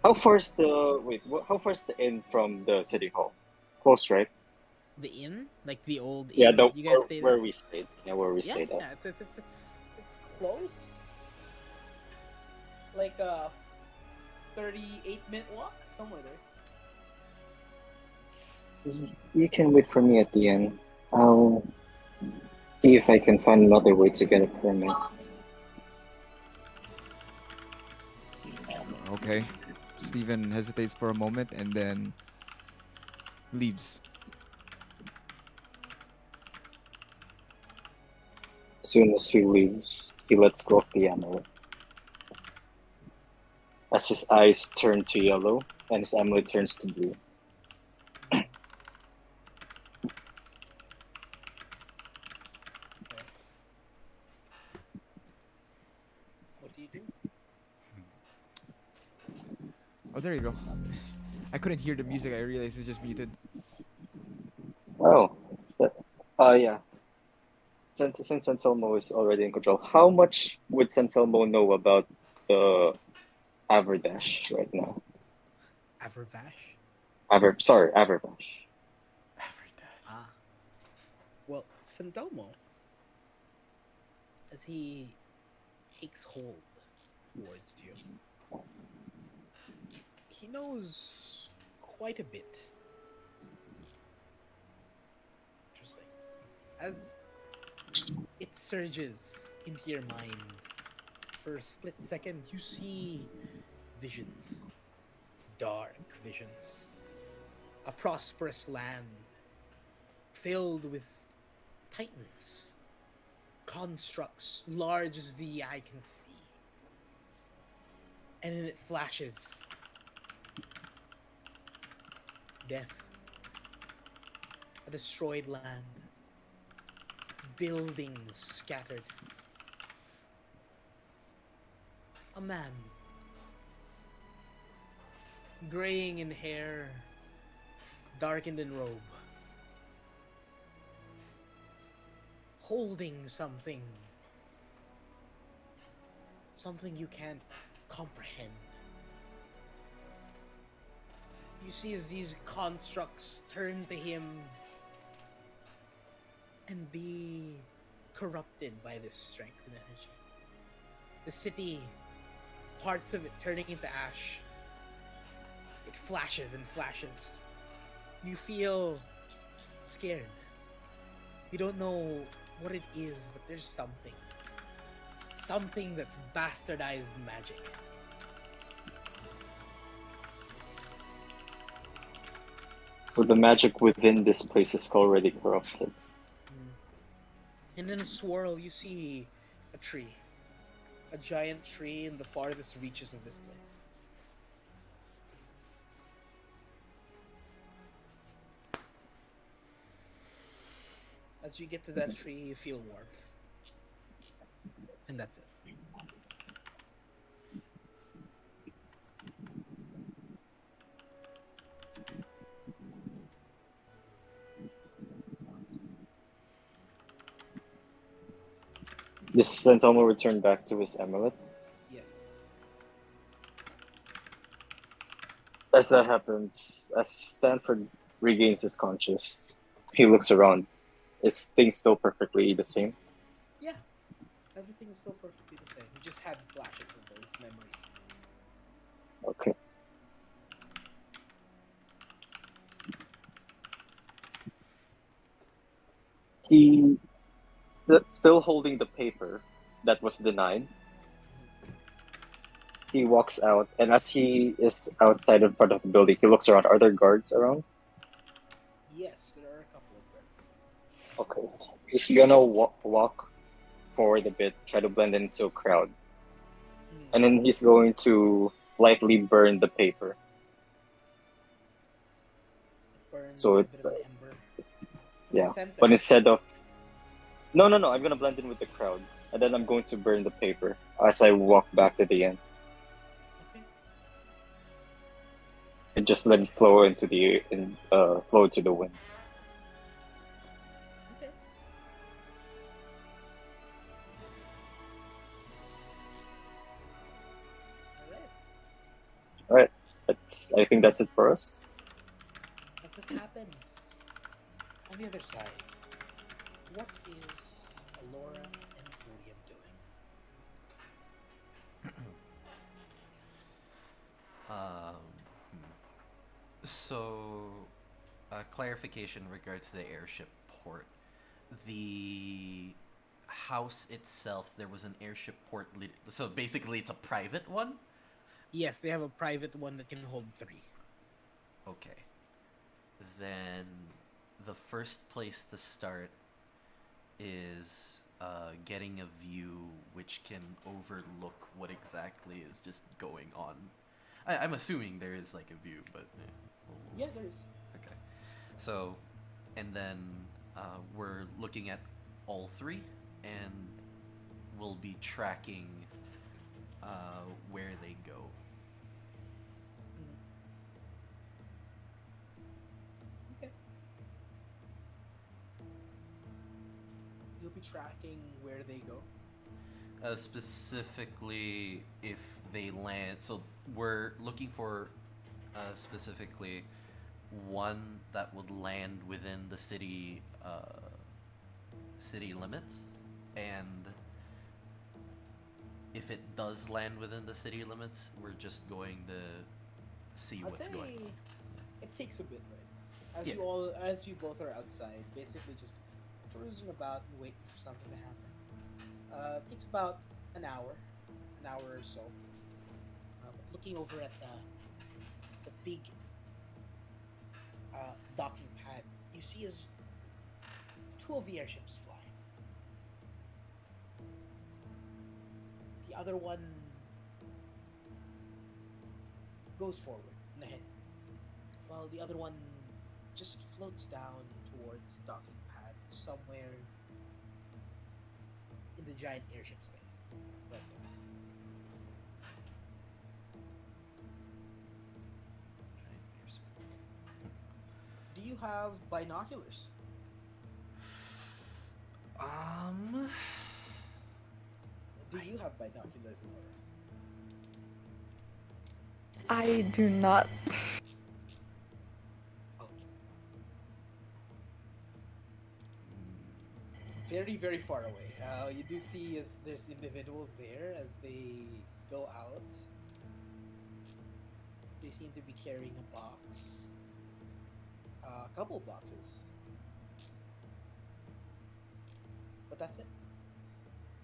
how far is the wait? How far is the inn from the city hall? Close, right? The inn, like the old Yeah, inn the you guys stayed where at. we stayed. Yeah, where we Yeah, stayed at. yeah, it's close. Like a 38-minute walk somewhere there. You can wait for me at the inn. I'll see if I can find another way to get a permit. Okay. Steven hesitates for a moment and then leaves. As soon as he leaves, he lets go of the amulet. As his eyes turn to yellow and his amulet turns to blue. What do you do? Oh, there you go. I couldn't hear the music. I realized it was just muted. Oh, yeah. Since Anselmo is already in control, how much would Anselmo know about the Averdash right now? Avervash? Avervash. Ah. Well, Santelmo, as he takes hold towards you, he knows quite a bit. Interesting. As it surges into your mind, for a split second, you see visions. Dark visions. A prosperous land filled with titans. Constructs large as the eye can see. And then it flashes. Death. A destroyed land. Buildings scattered. A man. Graying in hair. Darkened in robe. Holding something. Something you can't comprehend. You see as these constructs turn to him and be corrupted by this strength and energy. The city, parts of it turning into ash. It flashes and flashes. You feel scared. You don't know what it is, but there's something. Something that's bastardized magic. So the magic within this place is already corrupted. And in a swirl, you see a tree. A giant tree in the farthest reaches of this place. As you get to that tree, you feel warmth. And that's it. This Santomo will return back to his amulet. Yes. As that happens, as Stanford regains his conscious, he looks around. Is things still perfectly the same? Yeah. Everything is still perfectly the same. You just had flashes of those memories. Okay. He still holding the paper that was denied. He walks out, and as he is outside in front of the building, he looks around. Are there guards around? Yes, there are a couple of birds. Okay. He's gonna walk forward a bit, try to blend into a crowd. And then he's going to lightly burn the paper. Burns So like it, a bit of an ember. From yeah. the center. But instead of no, I'm gonna blend in with the crowd, and then I'm going to burn the paper as I walk back to the end, Okay. and just let it flow into flow to the wind. Okay. I think that's it for us. As this happens, on the other side, what is Alora and William doing? Um, So, clarification regards to the airship port. The house itself, there was an airship port. So basically, it's a private one. Yes, they have a private one that can hold 3. Okay. Then the first place to start is getting a view which can overlook what exactly is just going on. I'm assuming there is like a view, but Yeah, there is. okay. So, and then we're looking at all 3, and we'll be tracking where they go. Okay. You'll be tracking where they go. Specifically, if they land. So we're looking for specifically one that would land within the city limits, and if it does land within the city limits, we're just going to see I'd what's say going on. it takes a bit, right? Yeah. As you both are outside, basically just cruising about and waiting for something to happen. It takes about an hour or so. Looking over at the big docking pad, you see as 2 of the airships fly. The other one goes forward and ahead, while the other one just floats down towards the docking pad somewhere in the giant airship space. Right there. Do you have binoculars? Do you have binoculars, Laura? I do not. Okay. Very, very far away. You do see as there's individuals there as they go out. They seem to be carrying a box. A couple of boxes. But that's it.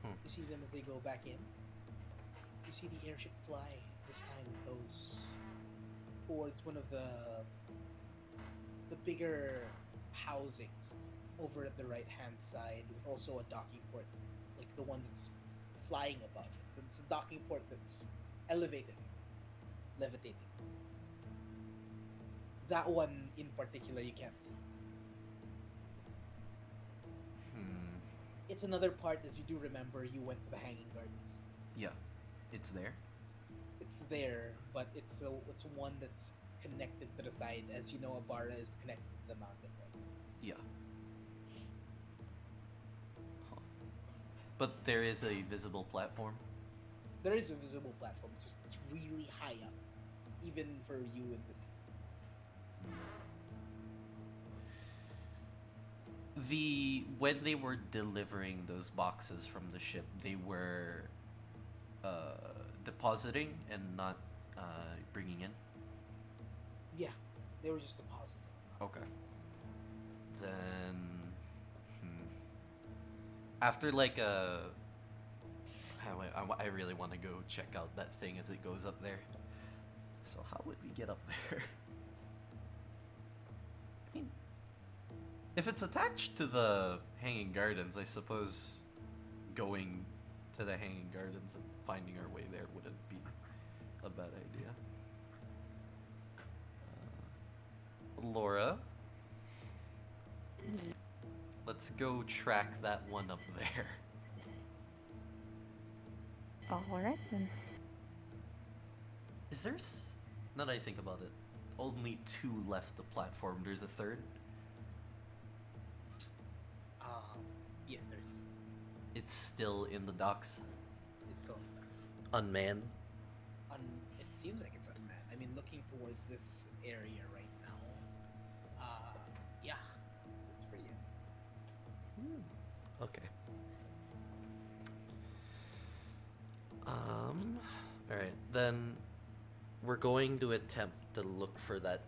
You see them as they go back in. You see the airship fly. This time it goes towards one of the bigger housings over at the right hand side, with also a docking port, like the one that's flying above it. So it's a docking port that's elevated, levitating. That one in particular you can't see. It's another part, as you do remember, you went to the Hanging Gardens. Yeah, it's there. It's there, but it's one that's connected to the side. As you know, Abara is connected to the mountain, right? Yeah. Huh. But there is a visible platform. There is a visible platform. It's really high up, even for you in the sea. When they were delivering those boxes from the ship, they were depositing and not bringing in. Yeah, they were just depositing. Okay. Then, after like I really want to go check out that thing as it goes up there. So how would we get up there? I mean, if it's attached to the Hanging Gardens, I suppose going to the Hanging Gardens and finding our way there wouldn't be a bad idea. Laura, let's go track that one up there. Alright then. Is there, now that I think about it, only 2 left the platform. There's a third? Yes, there is. It's still in the docks. It's still in the docks. Unmanned? It seems like it's unmanned. I mean, looking towards this area right now. Yeah, it's for you. Okay. Alright, then we're going to attempt to look for that,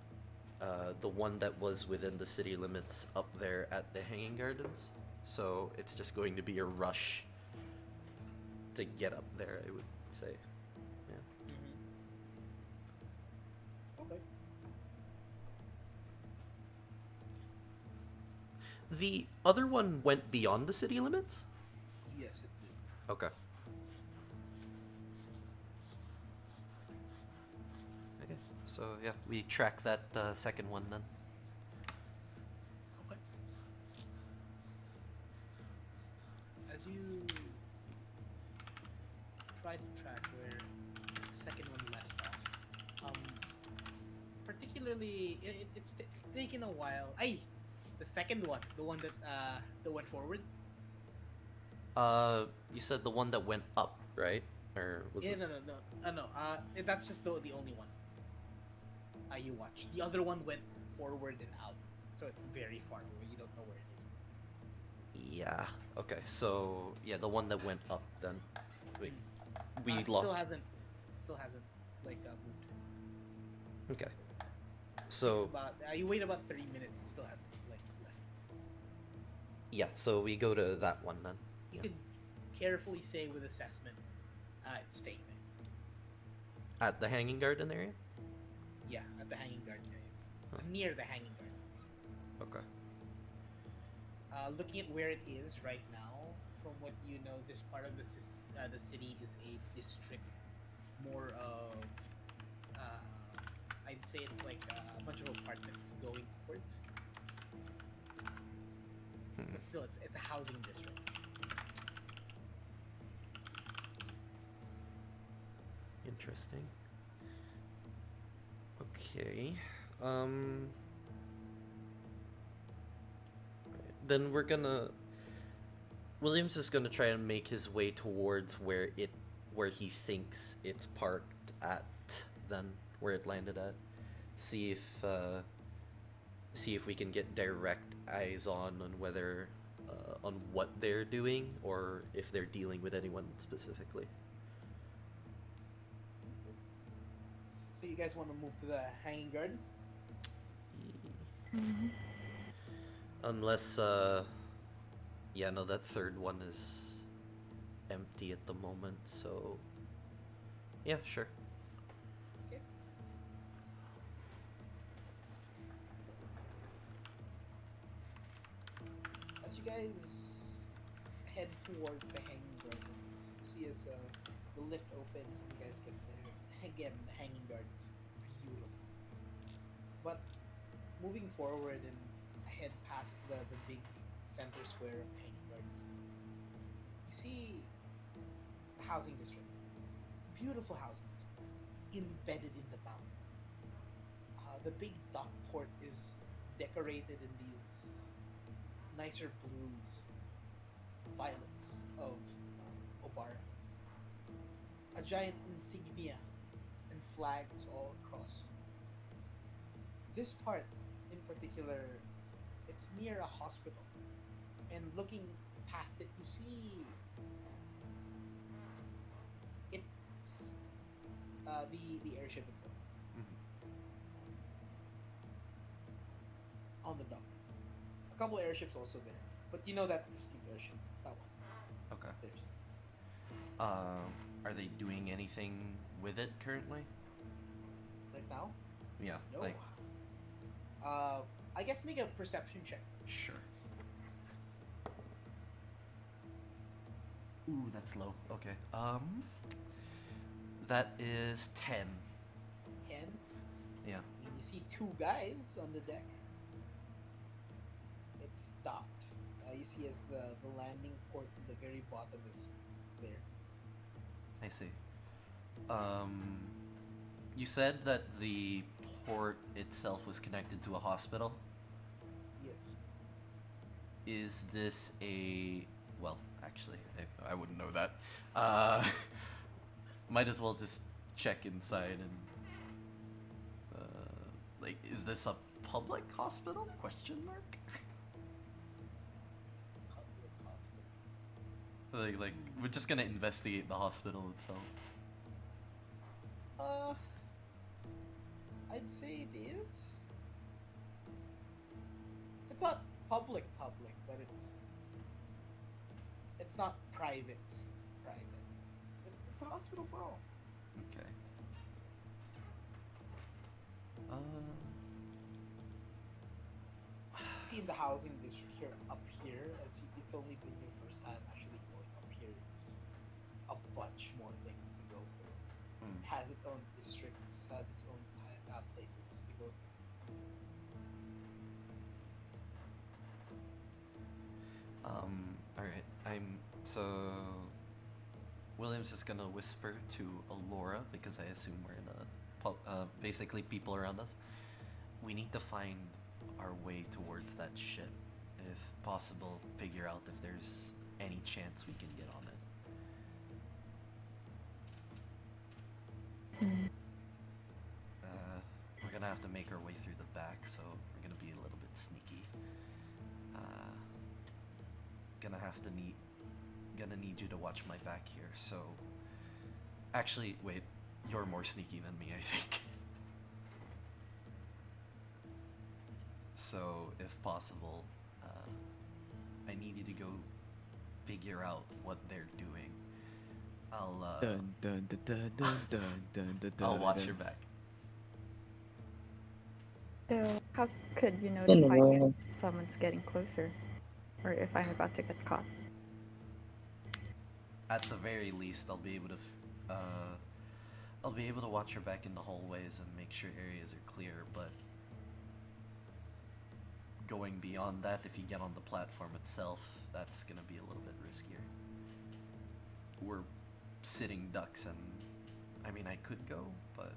the one that was within the city limits up there at the Hanging Gardens. So it's just going to be a rush to get up there, I would say. Yeah. Okay. The other one went beyond the city limits? Yes, it did. Okay. Okay, so yeah, we track that second one then. Okay. As you try to track where the second one left off, particularly it's taken a while. The second one, the one that went forward. You said the one that went up, right? Or was Yeah, it? no. That's just the only one. You watched. The other one went forward and out, so it's very far away. You don't know where it is. Yeah. Okay. So yeah, the one that went up then. We It lost. still hasn't like moved. Okay. It's So about you wait about 30 minutes. It still hasn't like left. yeah, so we go to that one then. You Yeah. could carefully say with assessment, it's staying there. At the Hanging Garden area. Yeah, at the Hanging Garden area, Huh. near the Hanging Garden. Okay. Looking at where it is right now, from what you know, this part of the city is a district, more of, I'd say it's like a bunch of apartments going upwards. But still, it's a housing district. Interesting. Okay. Then we're gonna. Williams is gonna try and make his way towards where he thinks it's parked at. Then where it landed at. See if we can get direct eyes on whether on what they're doing or if they're dealing with anyone specifically. So you guys want to move to the Hanging Gardens? Unless, yeah, no, that third one is empty at the moment, so yeah, sure. Okay. As you guys head towards the Hanging Gardens, you see as the lift opens and you guys get there. Again, the Hanging Gardens, beautiful. But moving forward and head past the big center square of the Hanging Gardens, you see the housing district. Beautiful housing district, embedded in the mountain. The big dock port is decorated in these nicer blues, violets of Obara. A giant insignia and flags all across. This part, in particular, it's near a hospital, and looking past it, you see it's the airship itself on the dock. A couple airships also there, but you know that distinct airship, that one. Okay. That's theirs. Are they doing anything with it currently? Right now? Yeah, No. like I guess make a perception check. sure. Ooh, that's low. Okay. That is 10. 10. Yeah. And you see two guys on the deck. It's docked. You see as the landing port at the very bottom is there. I see. You said that the port itself was connected to a hospital. Yes. Is this a... Well, actually, I wouldn't know that. Might as well just check inside and Like, is this a public hospital? Question mark. Public hospital. Like we're just gonna investigate the hospital itself. I'd say it is. It's not public, but it's not private. It's a hospital for all. Okay. See, in the housing district here, up here, it's only been your first time actually going up here. There's a bunch more things to go through. It has its own districts, has its own places to go through. Alright, William's just gonna whisper to Alora, because I assume we're in basically people around us. We need to find our way towards that ship. If possible, figure out if there's any chance we can get on it. We're gonna have to make our way through the back, so we're gonna be a little bit sneaky. Gonna need you to watch my back here, so... Actually, wait, you're more sneaky than me, I think. So, if possible, I need you to go figure out what they're doing. I'll watch your back. So, how could you notify me if someone's getting closer? Or if I'm about to get caught? At the very least, I'll be able to watch your back in the hallways and make sure areas are clear, but going beyond that, if you get on the platform itself, that's gonna be a little bit riskier. We're sitting ducks, and I mean, I could go, but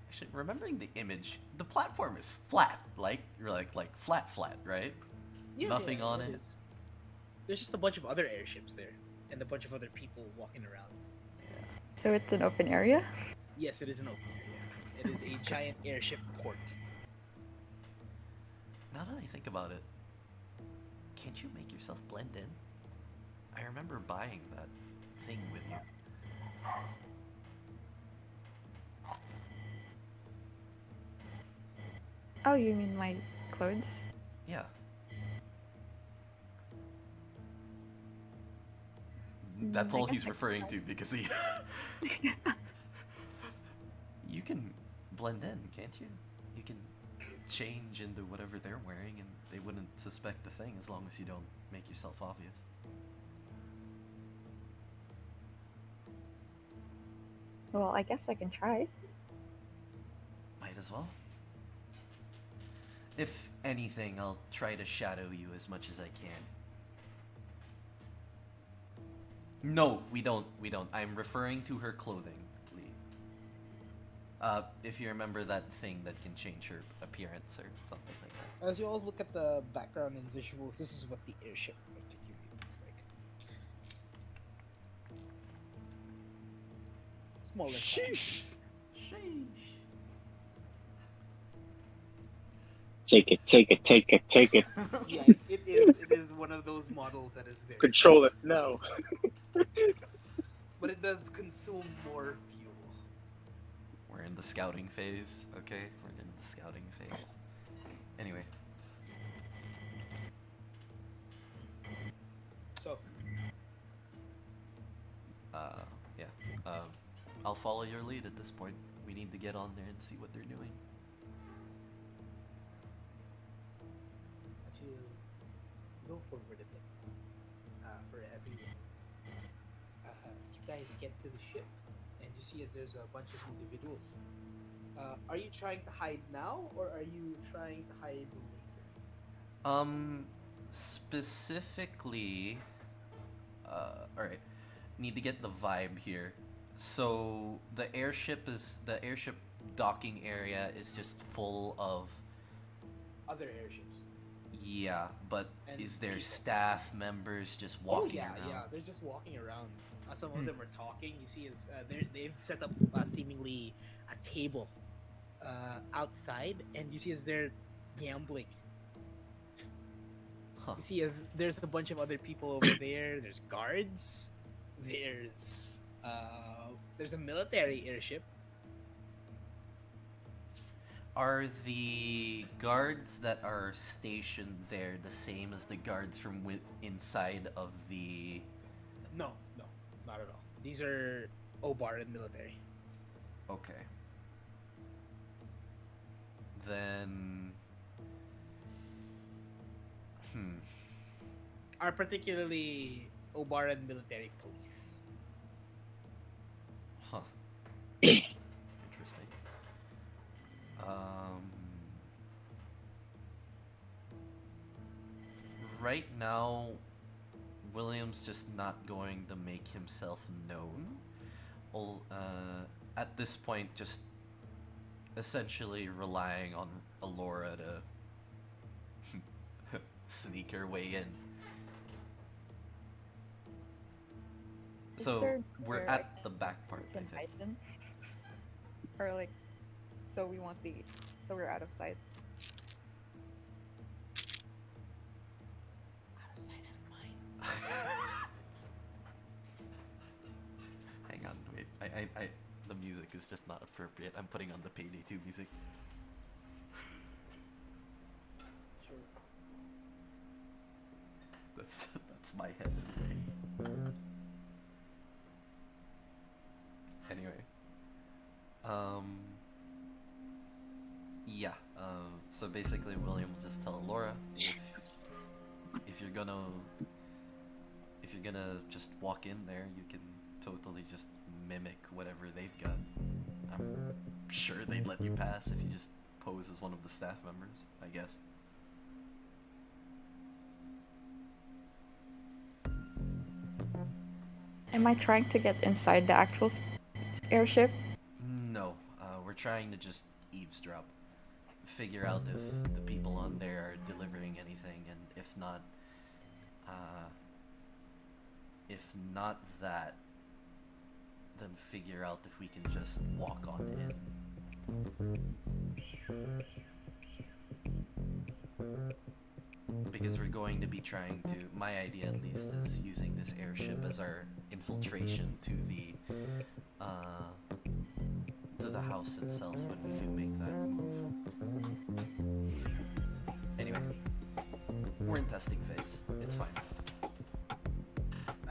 actually, remembering the image, the platform is flat, like flat, right? Yeah, Nothing on it. is. There's just a bunch of other airships there, and a bunch of other people walking around. So it's an open area? Yes, it is an open area. It is a giant airship port. Now that I think about it, can't you make yourself blend in? I remember buying that thing with you. Oh, you mean my clothes? Yeah. That's I all guess he's I referring can. to, because he... You can blend in, can't you? You can change into whatever they're wearing, and they wouldn't suspect the thing as long as you don't make yourself obvious. Well, I guess I can try. Might as well. If anything, I'll try to shadow you as much as I can. No, we don't. I'm referring to her clothing, Lee. If you remember that thing that can change her appearance or something like that. As you all look at the background and visuals, this is what the airship particularly looks like. Smaller. Sheesh. Sheesh. Take it. Yeah, it is one of those models that is very Control it. No. but it does consume more fuel. We're in the scouting phase, okay? We're in the scouting phase. Anyway. So, Yeah. I'll follow your lead at this point. We need to get on there and see what they're doing. as you go forward a bit, for everyone, you guys get to the ship, and you see as there's a bunch of individuals. Are you trying to hide now, or are you trying to hide later? Specifically, alright. Need to get the vibe here. So the airship docking area is just full of, Other airships. Yeah, but And is there people. staff members just Oh walking yeah, around? yeah. They're just walking around. Some of Hmm. them are talking. You see, is they've set up seemingly a table outside, and you see as they're gambling. Huh. You see as there's a bunch of other people over there. There's guards. There's a military airship. Are the guards that are stationed there the same as the guards from inside of the? No, no, not at all. These are Obar and military. Okay. Then. Are particularly Obar and military police. Huh. Interesting. Right now, William's just not going to make himself known. At this point, just essentially relying on Alora to sneak her way in. Is So there we're where at the back part, I can think. hide them? Or like, so we won't be, so we're out of sight. Out of sight, out of mind. Hang on, wait. The music is just not appropriate. I'm putting on the Payday 2 music. Sure. That's my head anyway. Anyway. Yeah. So basically, William will just tell Laura if you're gonna just walk in there, you can totally just mimic whatever they've got. I'm sure they'd let you pass if you just pose as one of the staff members, I guess. Am I trying to get inside the actual airship? No, we're trying to just eavesdrop. Figure out if the people on there are delivering anything, and if not that, then figure out if we can just walk on in. Because we're going to be trying to, my idea at least, is using this airship as our infiltration to the house itself when we do make that move. Anyway, we're in testing phase. It's fine.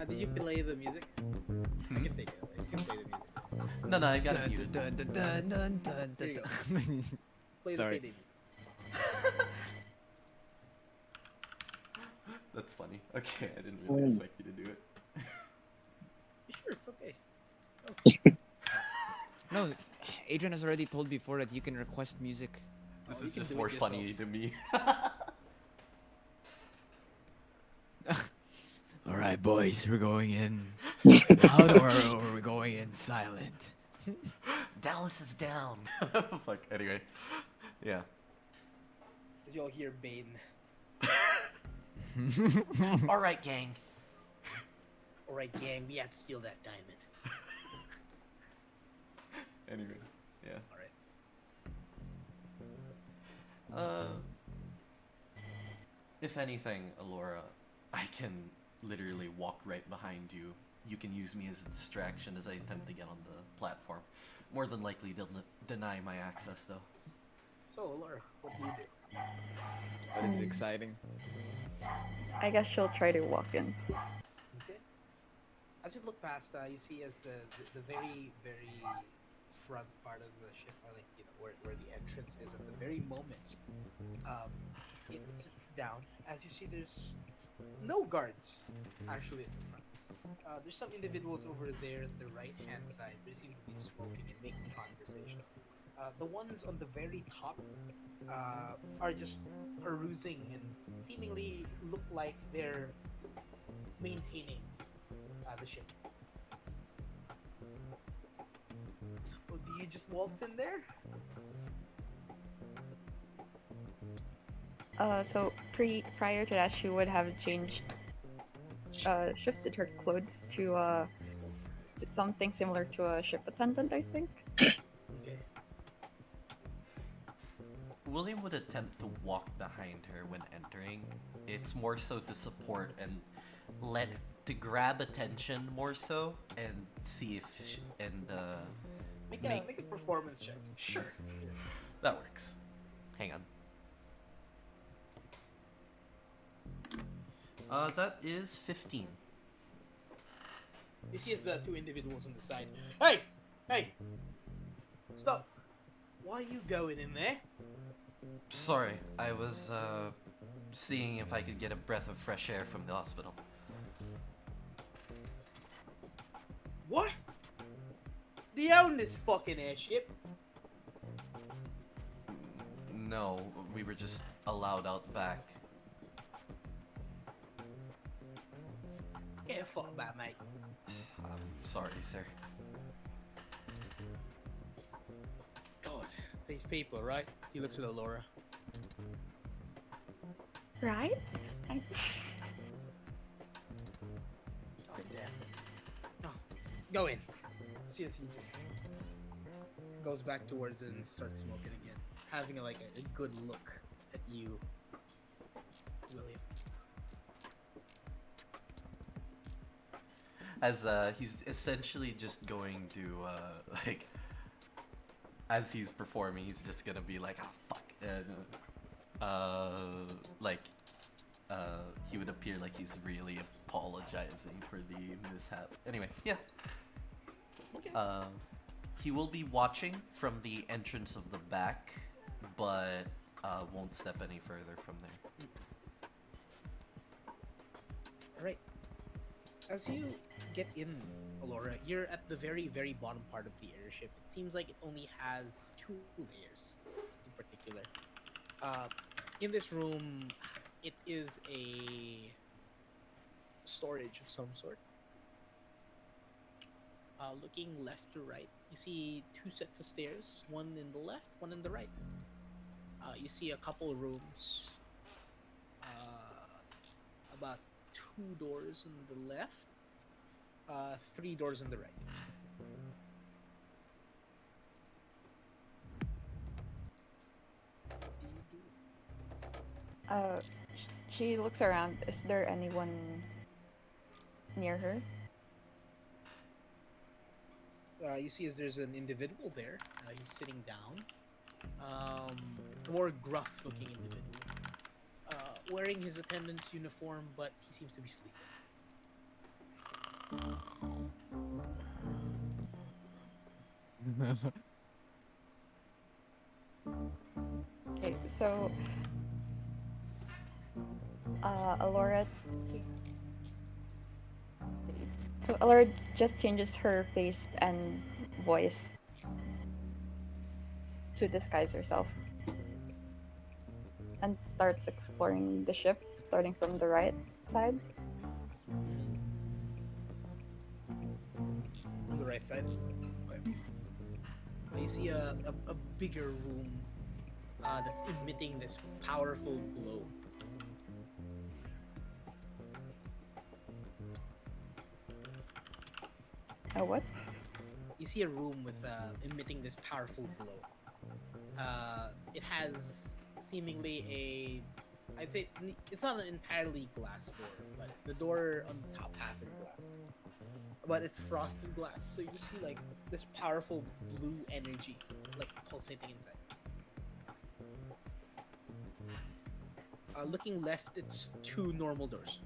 Did you play the music? I Hmm? can take it. You can play the music. No, I got it muted. There you go. Play Sorry. the payday music. That's funny. Okay, I didn't really expect you to do it. Sure, it's okay. No, Adrian has already told before that you can request music. This you is can just do it more yourself. funny to me. All right, boys, we're going in. Loud or we're going in silent. Dallas is down. Fuck. Anyway, yeah. As you'll hear Bane. All right, gang. Alright, gang, we have to steal that diamond. Anyway, yeah. Alright. If anything, Alora, I can literally walk right behind you. You can use me as a distraction as I attempt to get on the platform. More than likely, they'll deny my access, though. So, Laura, what do you do? That is exciting. I guess she'll try to walk in. Okay. As you look past, you see as the very, very front part of the ship, or like, where the entrance is at the very moment, it's down. As you see, there's no guards actually at the front. There's some individuals over there at the right-hand side. They seem to be smoking and making conversation. The ones on the very top are just perusing and seemingly look like they're maintaining the ship. So, do you just waltz in there? So prior to that, she would have changed, shifted her clothes to something similar to a ship attendant, I think. Okay. William would attempt to walk behind her when entering. It's more so to support and let to grab attention more so and see if Make a performance check. sure that works. Hang on. That is 15. You see as the two individuals on the side. Hey! Hey! Stop! Why are you going in there? Sorry, I was seeing if I could get a breath of fresh air from the hospital. What? Do you own this fucking airship? No, we were just allowed out back. Get a fuck back, mate. I'm sorry, sir. God, these people, right? He looks at Alora. Right? I... Oh, damn. No, go in. See as he just goes back towards it and starts smoking again, having a good look at you, William. As he's essentially just going to like, as he's performing, he's just gonna be like, oh fuck, and he would appear like he's really apologizing for the mishap. Anyway, yeah. Okay. He will be watching from the entrance of the back, but won't step any further from there. Alright. As you get in, Alora, you're at the very, very bottom part of the airship. It seems like it only has 2 layers in particular. In this room, it is a storage of some sort. Looking left to right, you see 2 sets of stairs, one in the left, one in the right. You see a couple rooms, about 2 doors on the left, 3 doors on the right. What do you do? She looks around. Is there anyone near her? You see as there's an individual there. He's sitting down. More gruff-looking individual. Wearing his attendant's uniform, but he seems to be sleeping. Okay, so Alora. So Alora just changes her face and voice to disguise herself, and starts exploring the ship, starting from the right side. On the right side. Okay. You see a bigger room that's emitting this powerful glow. What? You see a room with emitting this powerful glow. It has seemingly I'd say it's not an entirely glass door, but the door on the top half is glass. But it's frosted glass, so you see like this powerful blue energy like pulsating inside. Looking left, it's 2 normal doors.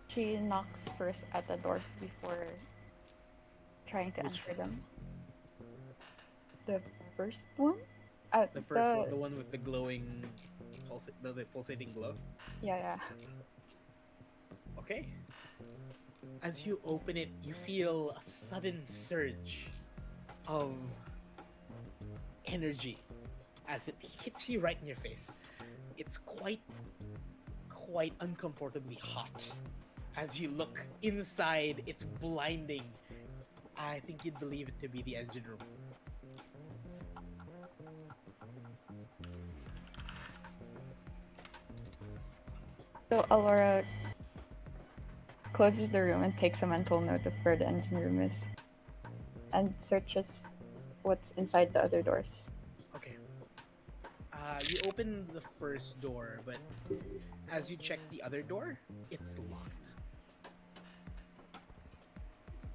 She knocks first at the doors before trying to Which enter them. The first one? The first one, the one with the glowing, the pulsating glow. Yeah. Okay. As you open it, you feel a sudden surge of energy as it hits you right in your face. It's quite uncomfortably hot. As you look inside, it's blinding. I think you'd believe it to be the engine room. So Alora closes the room and takes a mental note of where the engine room is, and searches what's inside the other doors. Okay. You open the first door, but as you check the other door, it's locked.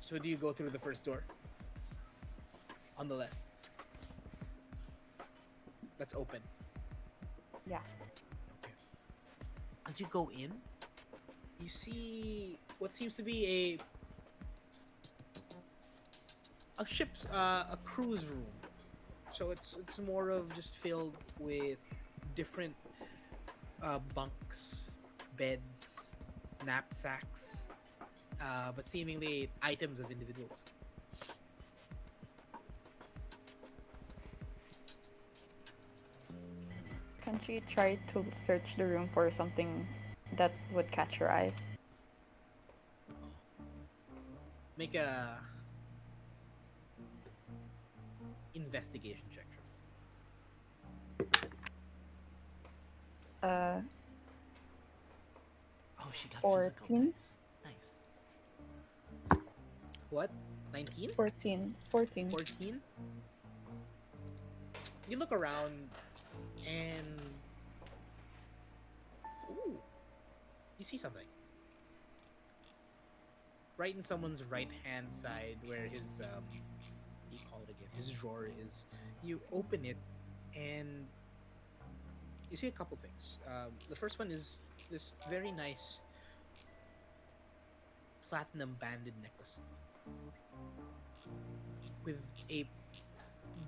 So do you go through the first door? On the left. That's open. Yeah. Okay. As you go in, you see what seems to be a ship's a cruise room. So it's more of just filled with different bunks, beds, knapsacks, but seemingly items of individuals. Can't you try to search the room for something that would catch your eye? Make a investigation check. Uh, Oh, she got 14? physical dice. Nice. What? 19? 14. 14. 14? You look around and ooh, you see something. Right in someone's right hand side where his what do you call it again? His drawer is. You open it and you see a couple things. The first one is this very nice platinum banded necklace with a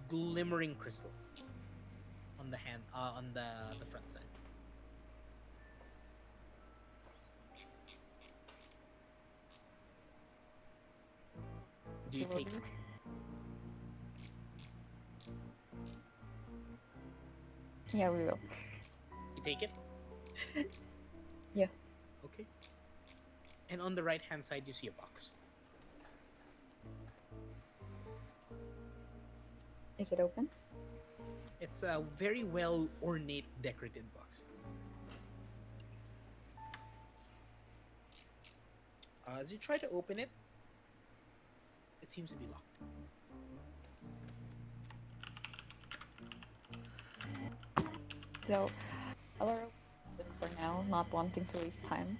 glimmering crystal on the hand on the front side. Do you take it? Yeah, we will. You take it? Yeah. Okay. And on the right hand side you see a box. Is it open? It's a very well ornate decorated box. As you try to open it, it seems to be locked. So, Alora, for now, not wanting to waste time.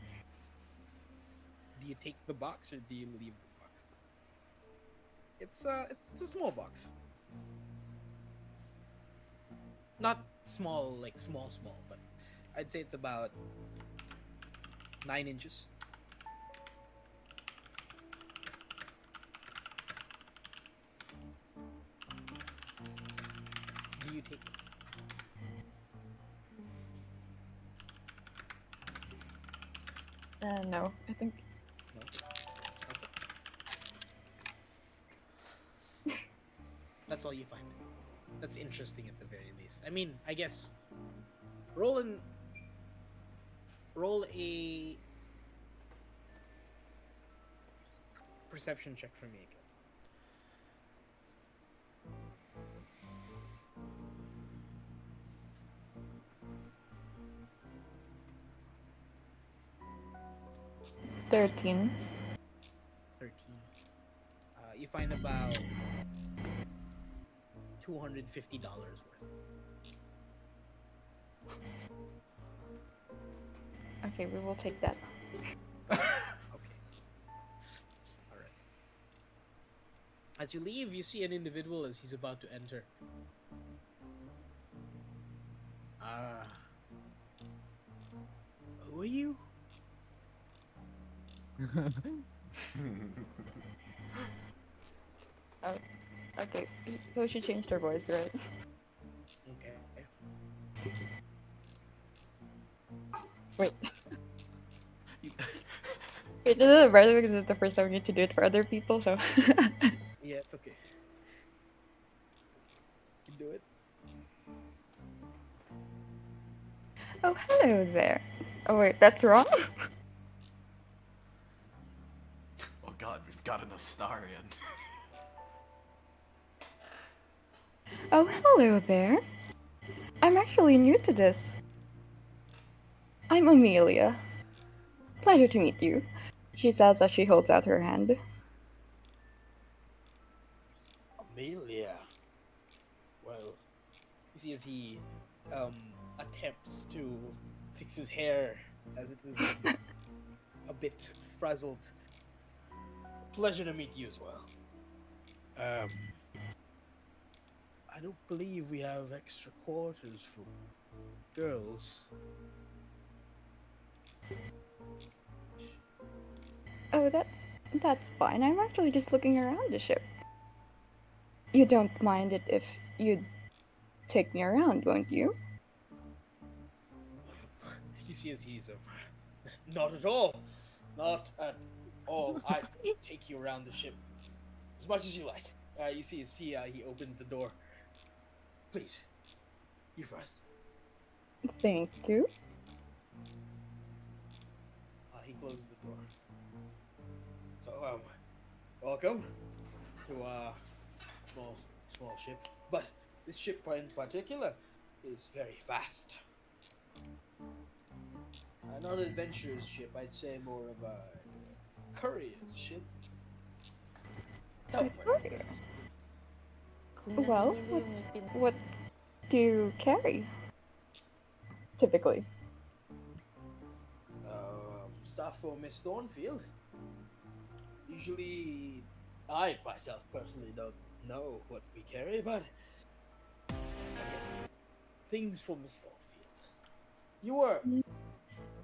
Do you take the box or do you leave the box? It's a small box. Not small like small, but I'd say it's about 9 inches. Do you take it? No, I think No. Okay. That's all you find. That's interesting at the very least. I mean, I guess roll a perception check for me again. $13. 13. You find about $250 worth. Okay, we will take that. Okay. Alright. As you leave, you see an individual as he's about to enter. Who are you? Oh, okay, so she changed her voice, right? Okay. Wait. You- Wait, this is better because it's the first time we get to do it for other people, so. Yeah, it's okay. You can do it. Oh, hello there. Oh, wait, that's wrong? Oh god, we've got an Astarian. Oh, hello there. I'm actually new to this. I'm Amelia. Pleasure to meet you, she says as she holds out her hand. Amelia. Well, you see as he attempts to fix his hair as it is a bit frazzled. Pleasure to meet you as well. I don't believe we have extra quarters for girls. Oh, that's fine. I'm actually just looking around the ship. You don't mind it if you'd take me around, won't you? You see as he's not at all. Not at all. I take you around the ship as much as you like. You see as he opens the door. Please, you first. Thank you. He closes the door. So, welcome to small ship. But this ship in particular is very fast. Not an adventurer's ship, I'd say more of a courier's ship. So, Courier. Well, what do you carry? Typically. stuff for Miss Thornfield. Usually, I myself personally don't know what we carry, but again, things for Miss Thornfield. You were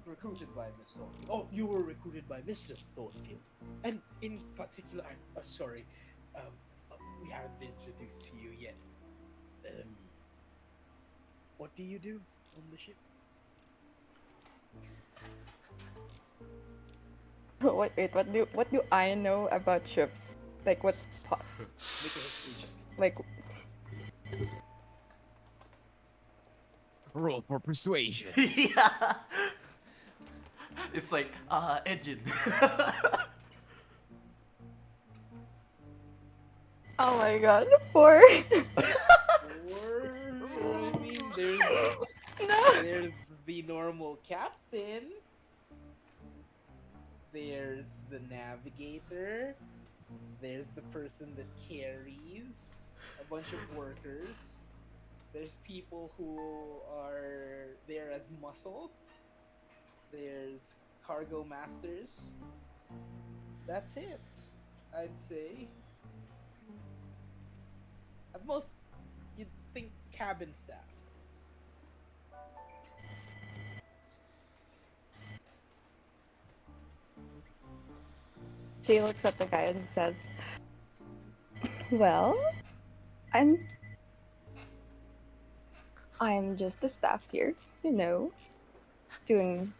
recruited by Miss Thornfield. Oh, you were recruited by Mr. Thornfield. And in particular, I'm sorry, we haven't been introduced to you yet. What do you do on the ship? Wait, what do I know about ships? Like what Make a history check. like Roll for persuasion. Yeah. It's like, engine. oh my god, 4. Or, I mean, there's No. there's the normal captain. There's the navigator. There's the person that carries a bunch of workers. There's people who are there as muscle. There's cargo masters. That's it, I'd say. At most, you'd think cabin staff. She looks at the guy and says, "Well, I'm I'm just a staff here, you know, doing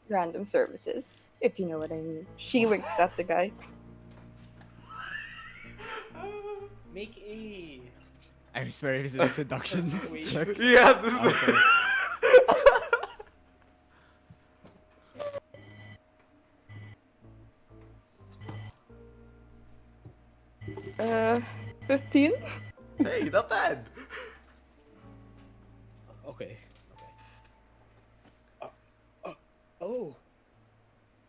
random services, if you know what I mean." She winks at the guy. Make a I swear, is it a seduction Persuasion. check? Yeah, this is. Okay. 15? Hey, not bad. Okay. Oh.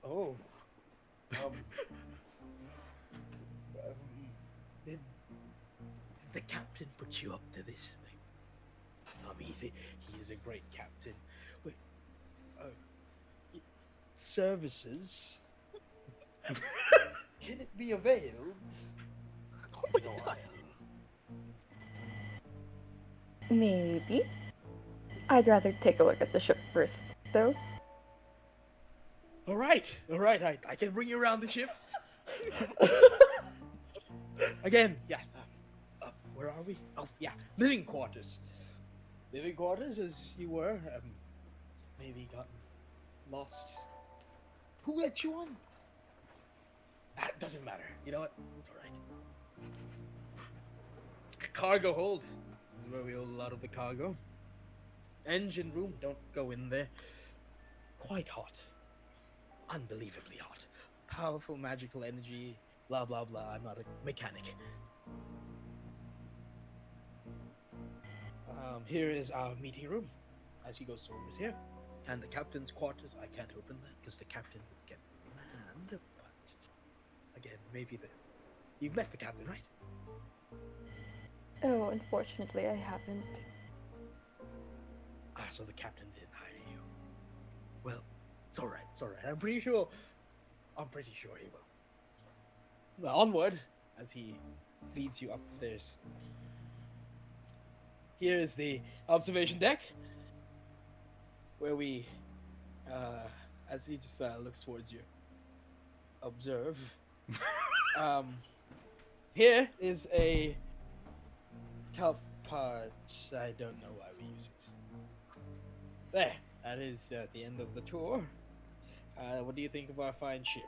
Oh. Um. Did the captain put you up to this thing? He is a great captain. Wait. Services. Can it be availed? It's been a while. Maybe. I'd rather take a look at the ship first, though. All right. I can bring you around the ship. Again, yeah. Where are we? Oh, yeah. Living quarters. Living quarters, as you were. Maybe gotten lost. Who let you on? That doesn't matter. You know what? It's all right. Cargo hold. This is where we hold a lot of the cargo. Engine room. Don't go in there. Quite hot. Unbelievably hot. Powerful magical energy. Blah blah blah. I'm not a mechanic. Here is our meeting room, as he goes towards here, and the captain's quarters. I can't open that because the captain would get mad. But again, maybe you've met the captain, right? Oh, unfortunately, I haven't. So the captain didn't hire you. Well, it's all right. It's all right. I'm pretty sure he will. Now, onward, as he leads you up the stairs. Here is the observation deck, where we, as he just looks towards you, observe. Here is a top part. I don't know why we use it. There, that is the end of the tour. What do you think of our fine ship?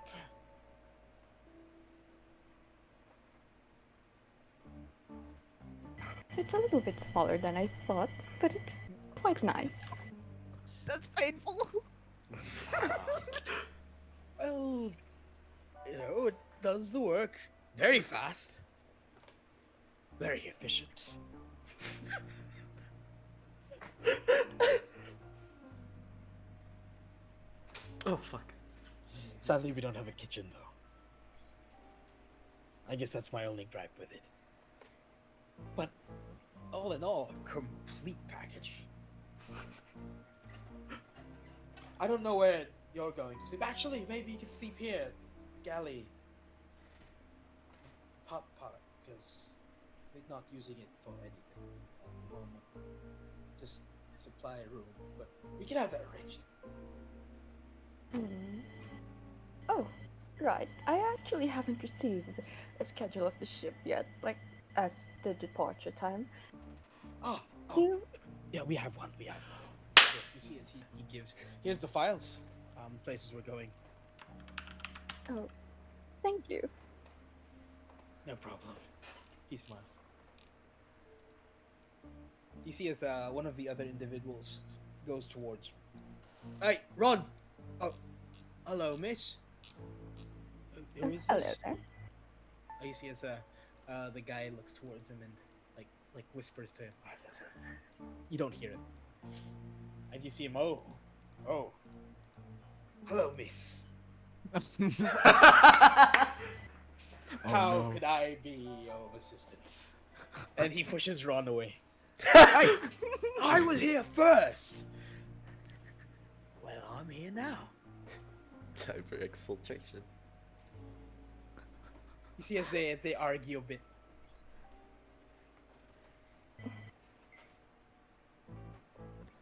It's a little bit smaller than I thought, but it's quite nice. That's painful. Well, it does the work very fast, very efficient. Oh fuck. Sadly, we don't have a kitchen, though. I guess that's my only gripe with it. But all in all, a complete package. I don't know where you're going to sleep. Actually, maybe you can sleep here, galley. Pot, because we're not using it for anything at the moment. Just supply a room, but we can have that arranged. Hmm. Oh, right. I actually haven't received a schedule of the ship yet, like as the departure time. Oh, You yeah, we have one. Here, you see, as he gives. Here's the files. Places we're going. Oh, thank you. No problem. He smiles. You see, as one of the other individuals goes towards. Hey, Ron. Oh, hello, miss. Who is Hello this? there. Oh, you see, as the guy looks towards him and like whispers to him. You don't hear it. And you see him. Oh, hello, miss. How no. could I be of assistance? And he pushes Ron away. I was here first. Well, I'm here now. Time for exfiltration. You see, as they argue a bit.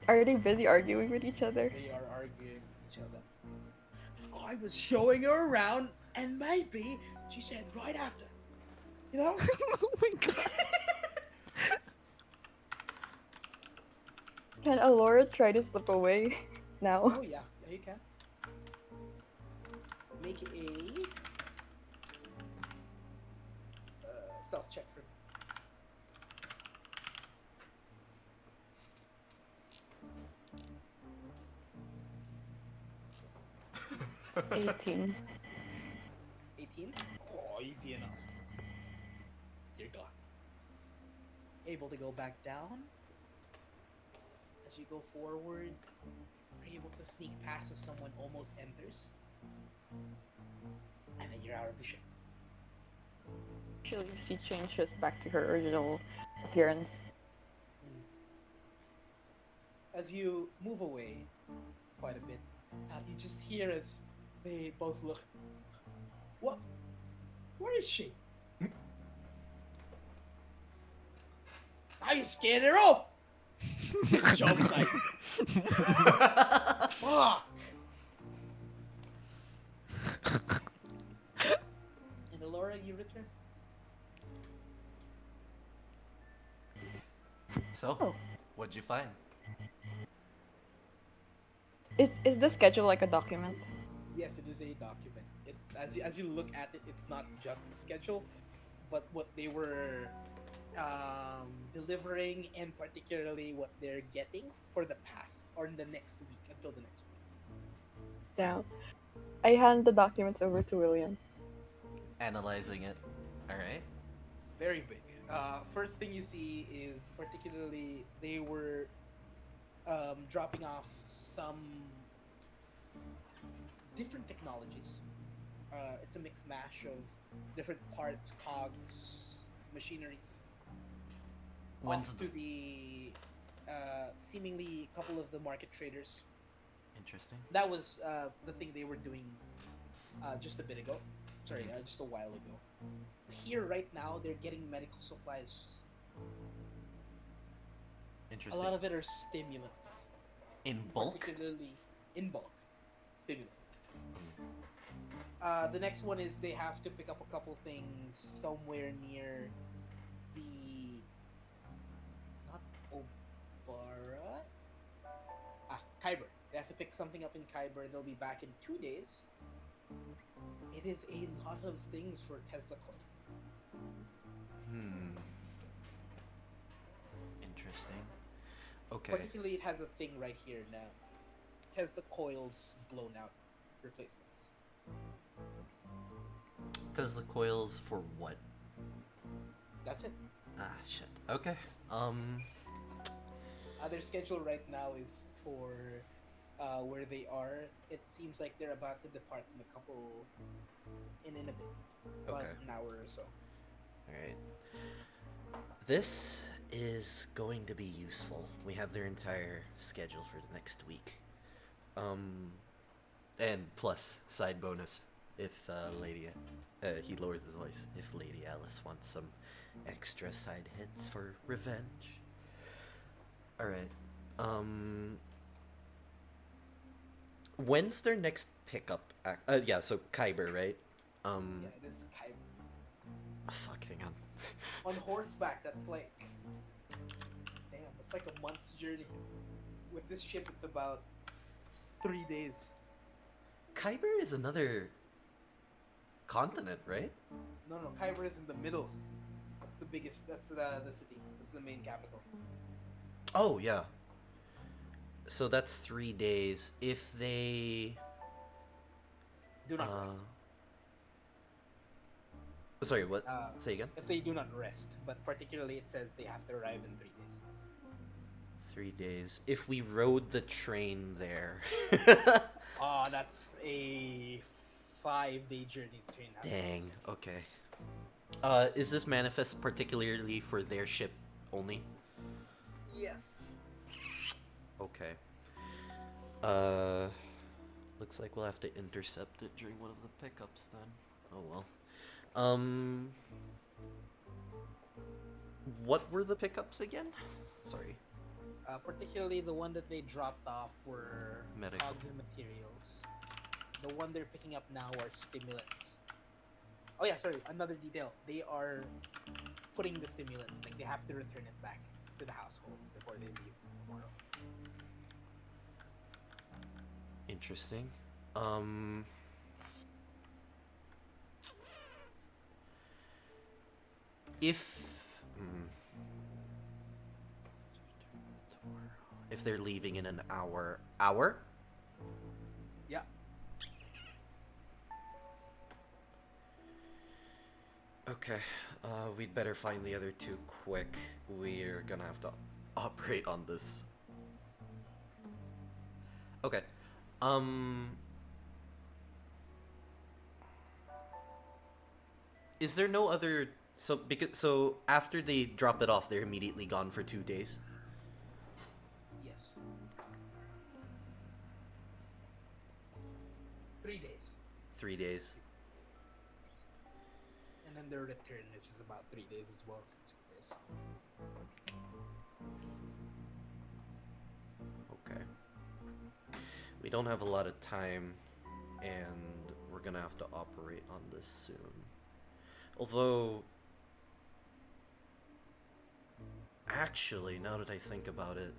Are they busy arguing with each other? They are arguing with each other. I was showing her around, and maybe she said right after. You know? Oh my god. Can Alora try to slip away now? Oh yeah, you can. Make a stealth check for me. Ugh. 18. 18? Oh, easy enough. You're gone. Able to go back down. As you go forward, are able to sneak past as someone almost enters. And then you're out of the ship. Actually, she changes back to her original appearance. As you move away quite a bit, you just hear as they both look. What? Where is she? I scared her off! Jump like. Fuck! And Alora, you return? So, Oh. what'd you find? Is the schedule like a document? Yes, it is a document. As you look at it, it's not just the schedule, but what they were delivering, and particularly what they're getting for the past or in the next week until the next week. Yeah. I hand the documents over to William. Analyzing it. Alright. Very big. First thing you see is particularly they were dropping off some different technologies. It's a mixed mash of different parts, cogs, machineries, When's off to the seemingly couple of the market traders. interesting? That was the thing they were doing just a bit ago. Sorry, just a while ago. Here, right now, they're getting medical supplies. A Interesting. lot of it are stimulants, In bulk? particularly in bulk. Stimulants. The next one is they have to pick up a couple things somewhere near the not Obara. Kyber. They have to pick something up in Kyber. They'll be back in 2 days. It is a lot of things for Tesla coins. Interesting. Okay. Particularly, it has a thing right here now. Tesla coils blown out replacements. Tesla coils for what? That's it. Ah, shit. Okay. Their schedule right now is for where they are. It seems like they're about to depart in a bit, about Okay. an hour or so. Alright. This is going to be useful. We have their entire schedule for the next week. And plus, side bonus, if he lowers his voice, if Lady Alice wants some extra side hits for revenge. Alright. When's their next pickup? Yeah, so Kyber, right? Yeah, it is Kyber. Fuck, hang on. On horseback, that's like, damn, it's like a month's journey. With this ship, it's about 3 days. Kyber is another continent, right? No, Kyber is in the middle. That's the biggest. That's the city. That's the main capital. Oh, yeah. So that's 3 days. If they... Do not rest. Sorry, what? Say again? If they do not rest, but particularly it says they have to arrive in 3 days. 3 days. If we rode the train there... That's a 5-day journey train. Dang, okay. Is this manifest particularly for their ship only? Yes. Okay. Looks like we'll have to intercept it during one of the pickups then. Oh well. What were the pickups again? Sorry. Particularly the one that they dropped off were Medical. cogs and materials. The one they're picking up now are stimulants. Oh yeah, sorry, another detail. They are putting the stimulants, like they have to return it back to the household before they leave tomorrow. Interesting. If they're leaving in an hour. Yeah. Okay, we'd better find the other two quick. We're gonna have to operate on this. Okay, is there no other... So after they drop it off, they're immediately gone for 2 days? Yes. 3 days. 3 days. And then their return, which is about 3 days as well, 6 days. Okay. We don't have a lot of time, and we're gonna have to operate on this soon. Although... Actually, now that I think about it,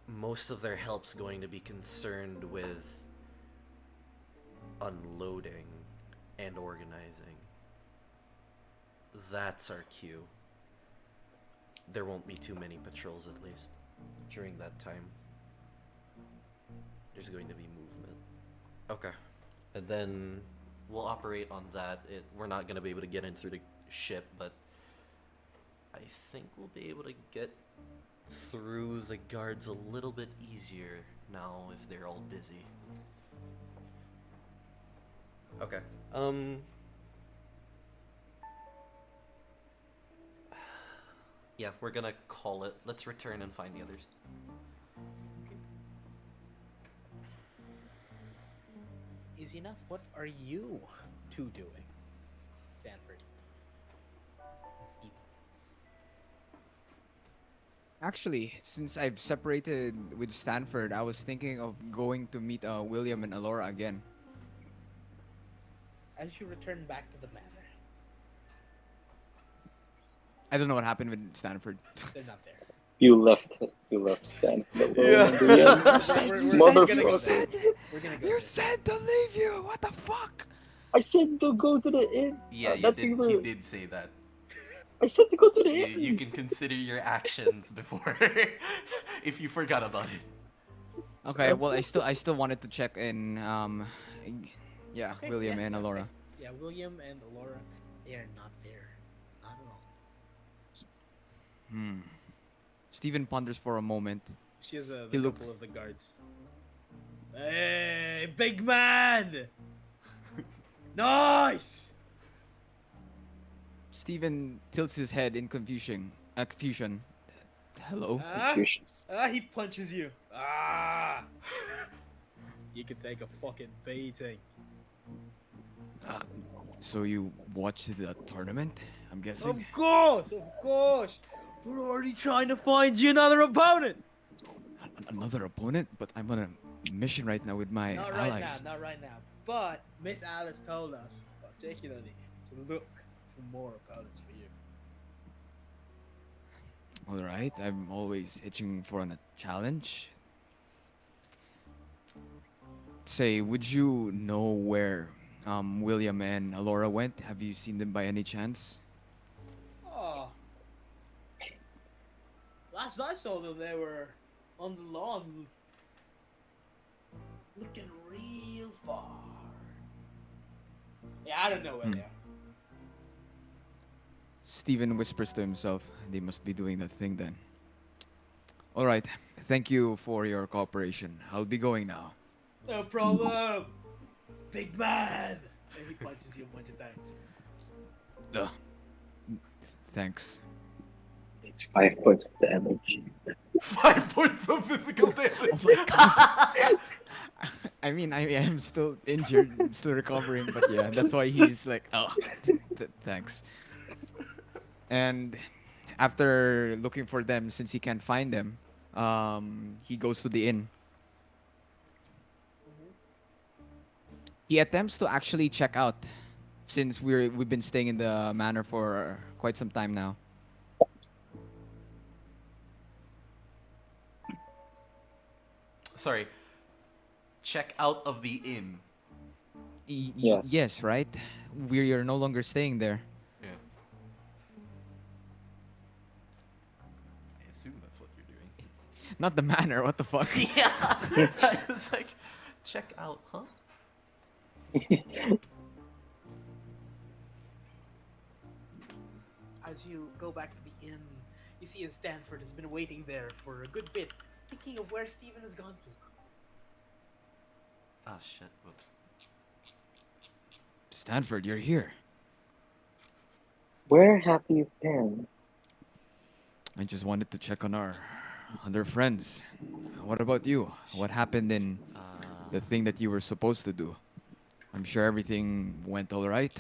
most of their help's going to be concerned with unloading and organizing. That's our cue. There won't be too many patrols, at least, during that time. There's going to be movement. Okay. And then we'll operate on that. We're not going to be able to get in through the ship, but I think we'll be able to get through the guards a little bit easier now if they're all busy. Okay. Yeah, we're gonna call it. Let's return and find the others. Easy enough. What are you two doing, Stanford and Steven? Actually, since I've separated with Stanford, I was thinking of going to meet William and Alora again. As you return back to the manor, I don't know what happened with Stanford. they're not there. You left Stanford alone Yeah. in the end. Motherfucker. We're gonna go You there. said to leave you. What the fuck? I said to go to the inn. Yeah, you that did. we were- He did say that. I said to go to the You, inn. you can consider your actions before, if you forgot about it. Okay, well, I still wanted to check in. Yeah, Okay, William yeah, and okay. Alora. Yeah, William and Alora, they are not there. Not at all. Steven ponders for a moment. She has the He looked- couple of the guards. Hey, big man! Nice! Steven tilts his head in confusion. Confusion. Hello. Confucius. He punches you. You can take a fucking beating. So you watched the tournament? I'm guessing. Of course! We're already trying to find you another opponent! Another opponent, but I'm on a mission right now with my Not right allies. now, not right now. But Miss Alice told us, particularly, to look for more opponents for you. All right, I'm always itching for a challenge. Say, would you know where William and Alora went? Have you seen them by any chance? Oh. Last I saw them, they were on the lawn, looking real far. Yeah, I don't know where they are. Steven whispers to himself, they must be doing that thing then. All right, thank you for your cooperation. I'll be going now. No problem, big man. And he punches you a bunch of times. Ugh. Thanks. It's 5 points of damage. 5 points of physical damage. Oh my god. I mean, I am still injured, I'm still recovering, but yeah, that's why he's like, oh, thanks. And after looking for them, since he can't find them, he goes to the inn. He attempts to actually check out, since we've been staying in the manor for quite some time now. Sorry. Check out of the inn. Yes. Yes, right? We're no longer staying there. Yeah. I assume that's what you're doing. Not the manor, what the fuck? Yeah. I was like, check out, huh? As you go back to the inn, you see that Stanford has been waiting there for a good bit, thinking of where Steven has gone to. Ah, shit. Whoops. Stanford, you're here. Where have you been? I just wanted to check on our other friends. What about you? What happened in the thing that you were supposed to do? I'm sure everything went all right.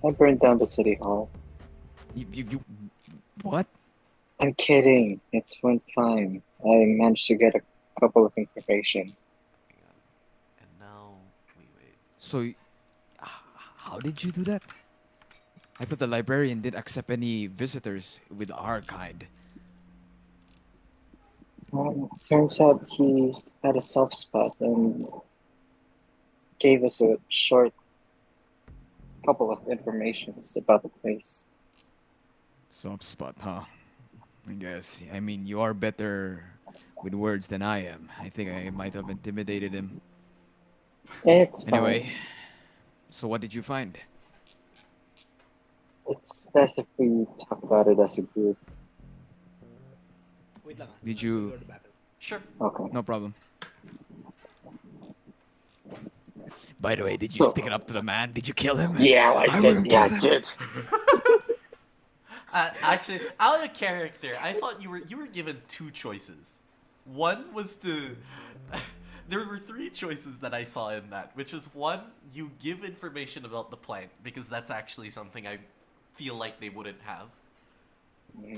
I burned down the city hall. You what? I'm kidding. It's went fine. I managed to get a couple of information. Hang on. And now we wait. So, how did you do that? I thought the librarian didn't accept any visitors with our kind. Turns out he had a soft spot and gave us a short couple of informations about the place. Soft spot, huh? I guess. I mean, you are better with words than I am. I think I might have intimidated him. It's Anyway, fine. so what did you find? It's best if we talk about it as a group. Wait lang. Did Let's you- go to the bathroom. Sure. Okay. No problem. By the way, did you So- stick it up to the man? Did you kill him? Yeah, I did. will Yeah, I kill him. did. Actually, out of character, I thought you were given two choices. One was to. There were three choices that I saw in that, which was one, you give information about the plant because that's actually something I feel like they wouldn't have.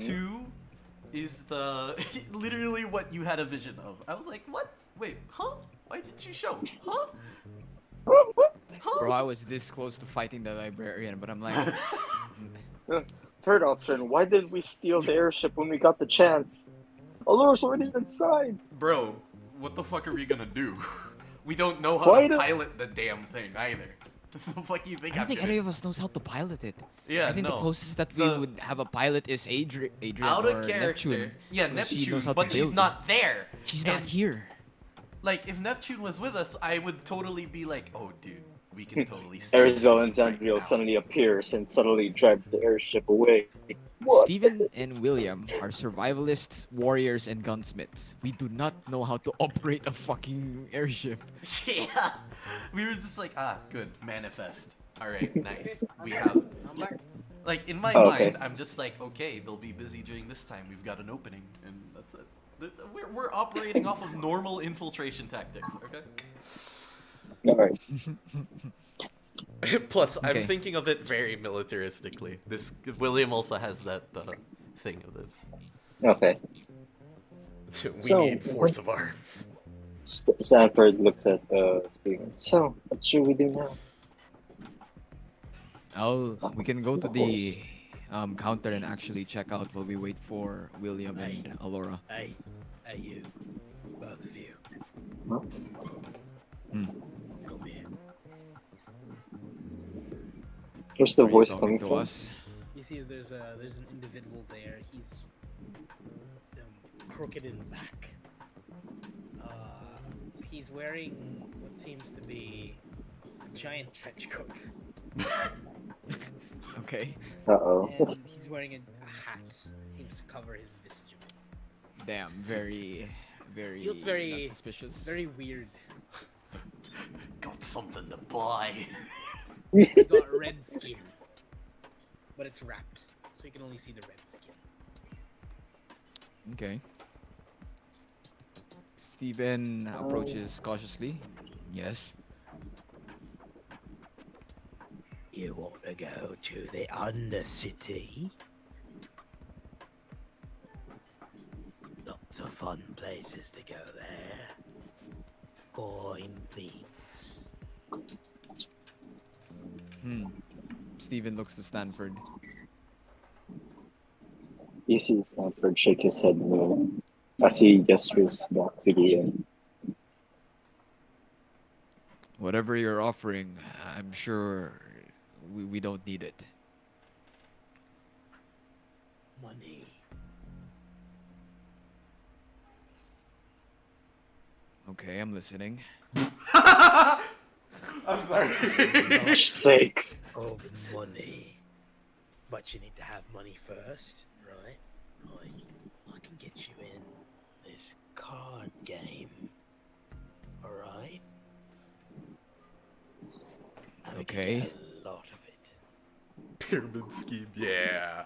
Two is the literally what you had a vision of. I was like, what? Wait, huh? Why didn't you show? Huh? Huh? Bro, I was this close to fighting the librarian, but I'm like, Third option, why didn't we steal the airship when we got the chance? Alora's already inside. Bro, what the fuck are we gonna do? We don't know how Why to do- pilot the damn thing either. What the fuck you think I don't I'm think gonna any of us knows how to pilot it. Yeah, I think no. the closest that we The- would have a pilot is Adrian Out or of character. Neptune. Yeah, because she knows Neptune, how to but she's build. not there. She's not And, here. Like, if Neptune was with us, I would totally be like, oh, dude, we can totally see Arizel this and right Zandriel now." suddenly appears and suddenly drives the airship away. What? Steven and William are survivalists, warriors, and gunsmiths. We do not know how to operate a fucking airship. Yeah. We were just like, good, manifest. Alright, nice. We have. I'm back. Like, in my Oh, okay. mind, I'm just like, okay, they'll be busy during this time. We've got an opening, and that's it. We're operating off of normal infiltration tactics, okay? Alright. Plus, I'm Okay. thinking of it very militaristically. This William also has that thing of this. Okay. We So, need force of arms. Sanford looks at Steven. So, what should we do now? We can go to Of the course. counter and actually check out while we wait for William and Alora. Hey, you. Both of you. Huh? Come here. Where's the Are you voice talking coming to from? us? You see, there's an individual there. He's crooked in the back. He's wearing what seems to be a giant trench coat, Okay. Uh-oh. and he's wearing a hat. Seems to cover his visage a bit. Damn, very, very, He looks very- not suspicious. Very weird. Got something to buy. He's got red skin, but it's wrapped, so you can only see the red skin. Okay. Steven approaches cautiously. Yes. You want to go to the Undercity? Lots of fun places to go there. Fine things. Steven looks to Stanford. You see Sanford shake his head no as he gestures back to the inn. Whatever you're offering, I'm sure we don't need it. Money. Okay, I'm listening. I'm sorry. Gosh sake. Oh, money. But you need to have money first, right? Right. I can get you in this card game. Alright? And we can Okay. get a lot of it. Pyramid scheme, yeah.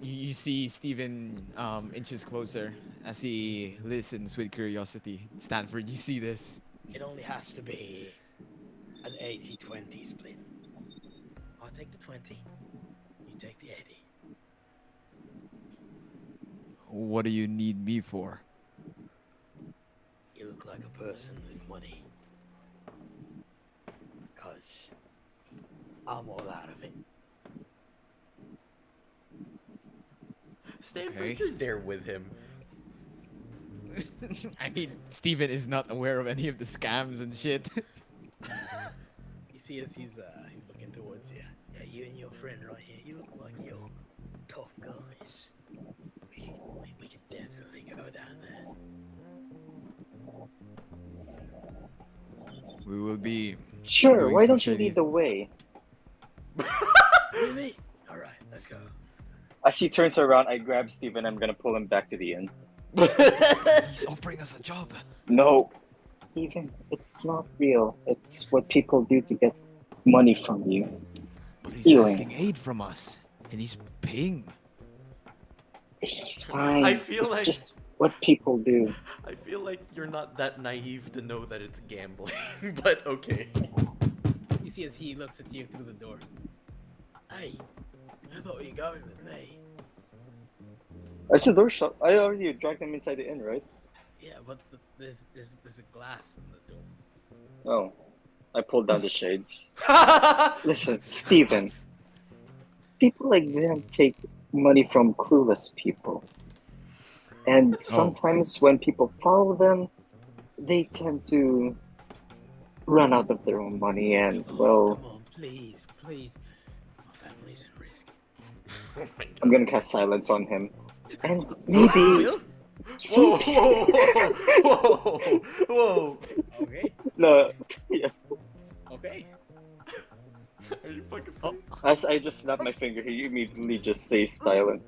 You see Steven inches closer as he listens with curiosity. Stanford, you see this? It only has to be an 80-20 split. I'll take the 20. You take the 80. What do you need me for? You look like a person with money. 'Cause I'm all out of it. Stanford, Okay. you're there with him. I mean, Steven is not aware of any of the scams and shit. You see as he's looking towards you. Yeah, you and your friend right here. You look like you're tough guys. We can definitely go down there. We will be Sure, doing why some don't you shady- lead the way? Really? All right. Let's go. As he turns around, I grab Steven. I'm gonna pull him back to the inn. He's offering us a job. No, Steven, it's not real. It's what people do to get money from you. But he's Stealing. asking aid from us, and he's paying. He's fine. I feel it's like- just what people do. I feel like you're not that naive to know that it's gambling, but okay. You see as he looks at you through the door. Hey, I thought you were going with me. I said door shut. I already dragged him inside the inn, right? Yeah, but there's a glass in the door. Oh. I pulled down the shades. Listen, Steven. People like them take money from clueless people. And sometimes when people follow them, they tend to run out of their own money and, well, Come on, please. My family's at risk. Oh my God. I'm gonna cast silence on him. And maybe... Will? Whoa, whoa, whoa, whoa! Okay. No, yes. Okay. Are you fucking? As I just snap my finger, he immediately just stays silent.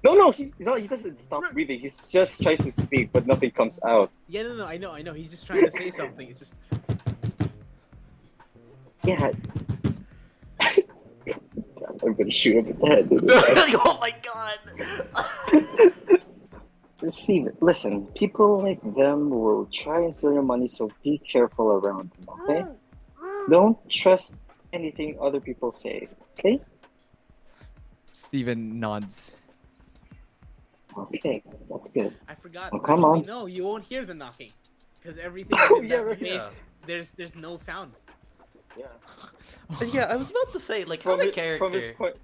No, he's not, he doesn't stop breathing. He just tries to speak, but nothing comes out. Yeah, no, I know. He's just trying to say something. It's just. Yeah. I'm gonna shoot him in the head. Oh my God! Steven, listen, people like them will try and steal your money, so be careful around them, okay? Don't trust anything other people say, okay? Steven nods. Okay, that's good. I forgot. Oh, come on. No, you won't hear the knocking, because everything Oh, in yeah, that right. space, there's no sound. Yeah. Yeah, I was about to say, like, From from a his character. point,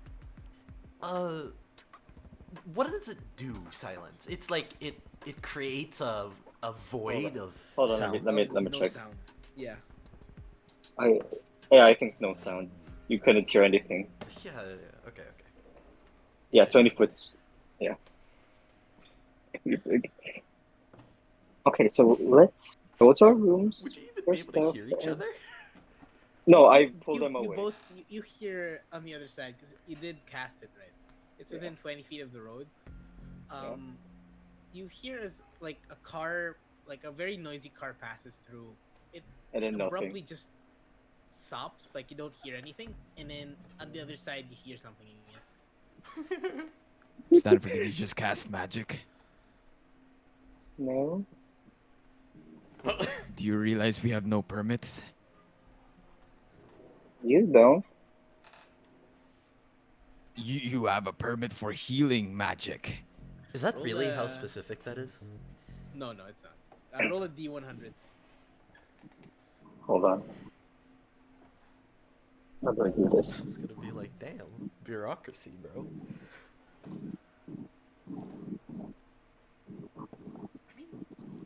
What does it do? Silence. It's like it creates a void of Hold on, sound. let me No check. sound. Yeah. I think no sound. You couldn't hear anything. Yeah. Okay. Yeah, 20 foot's. Yeah. Pretty big. Okay, so let's go to our rooms. Would you even be First able to off, hear each other? No, I You- pulled them you away. both you hear on the other side because you did cast it right. It's within 20 feet of the road. You hear as like a car, like a very noisy car passes through. It And then abruptly nothing. just stops, like you don't hear anything, and then on the other side you hear something again. Stanford, did you just cast magic? No? Do you realize we have no permits? You don't? You have a permit for healing magic. Is that Roll really how the- specific that is? No, it's not. Roll a D100. Hold on. How do I do this? It's gonna be like, damn, bureaucracy, bro. I mean,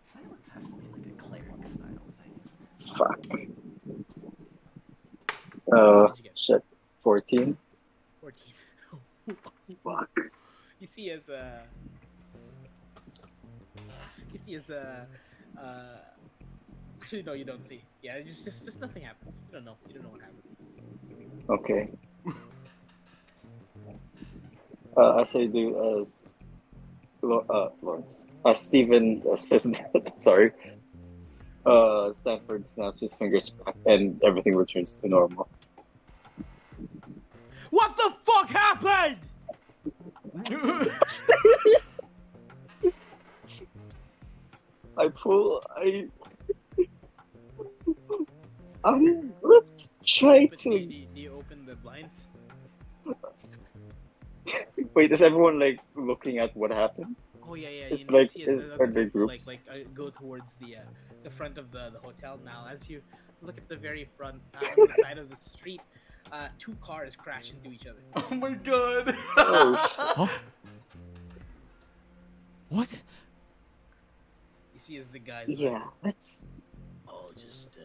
silence has to be like a cleric style thing, isn't it? Fuck. What'd you get? Shit. 14? 14. Fuck. You see as actually no, you don't see. Yeah, just nothing happens. You don't know what happens. Okay. As I do as Lawrence. Steven says sorry. Stanford snaps his fingers back and everything returns to normal. What the fuck happened? Let's try But to do you open the blinds? wait, is everyone like looking at what happened? Oh yeah. It's You like- see it's other are there people, groups? go towards the front of the hotel now. As you look at the very front, on the side of the street, two cars crash into each other. Oh my god! Huh? What? You see as the guys. Yeah, let's Oh, just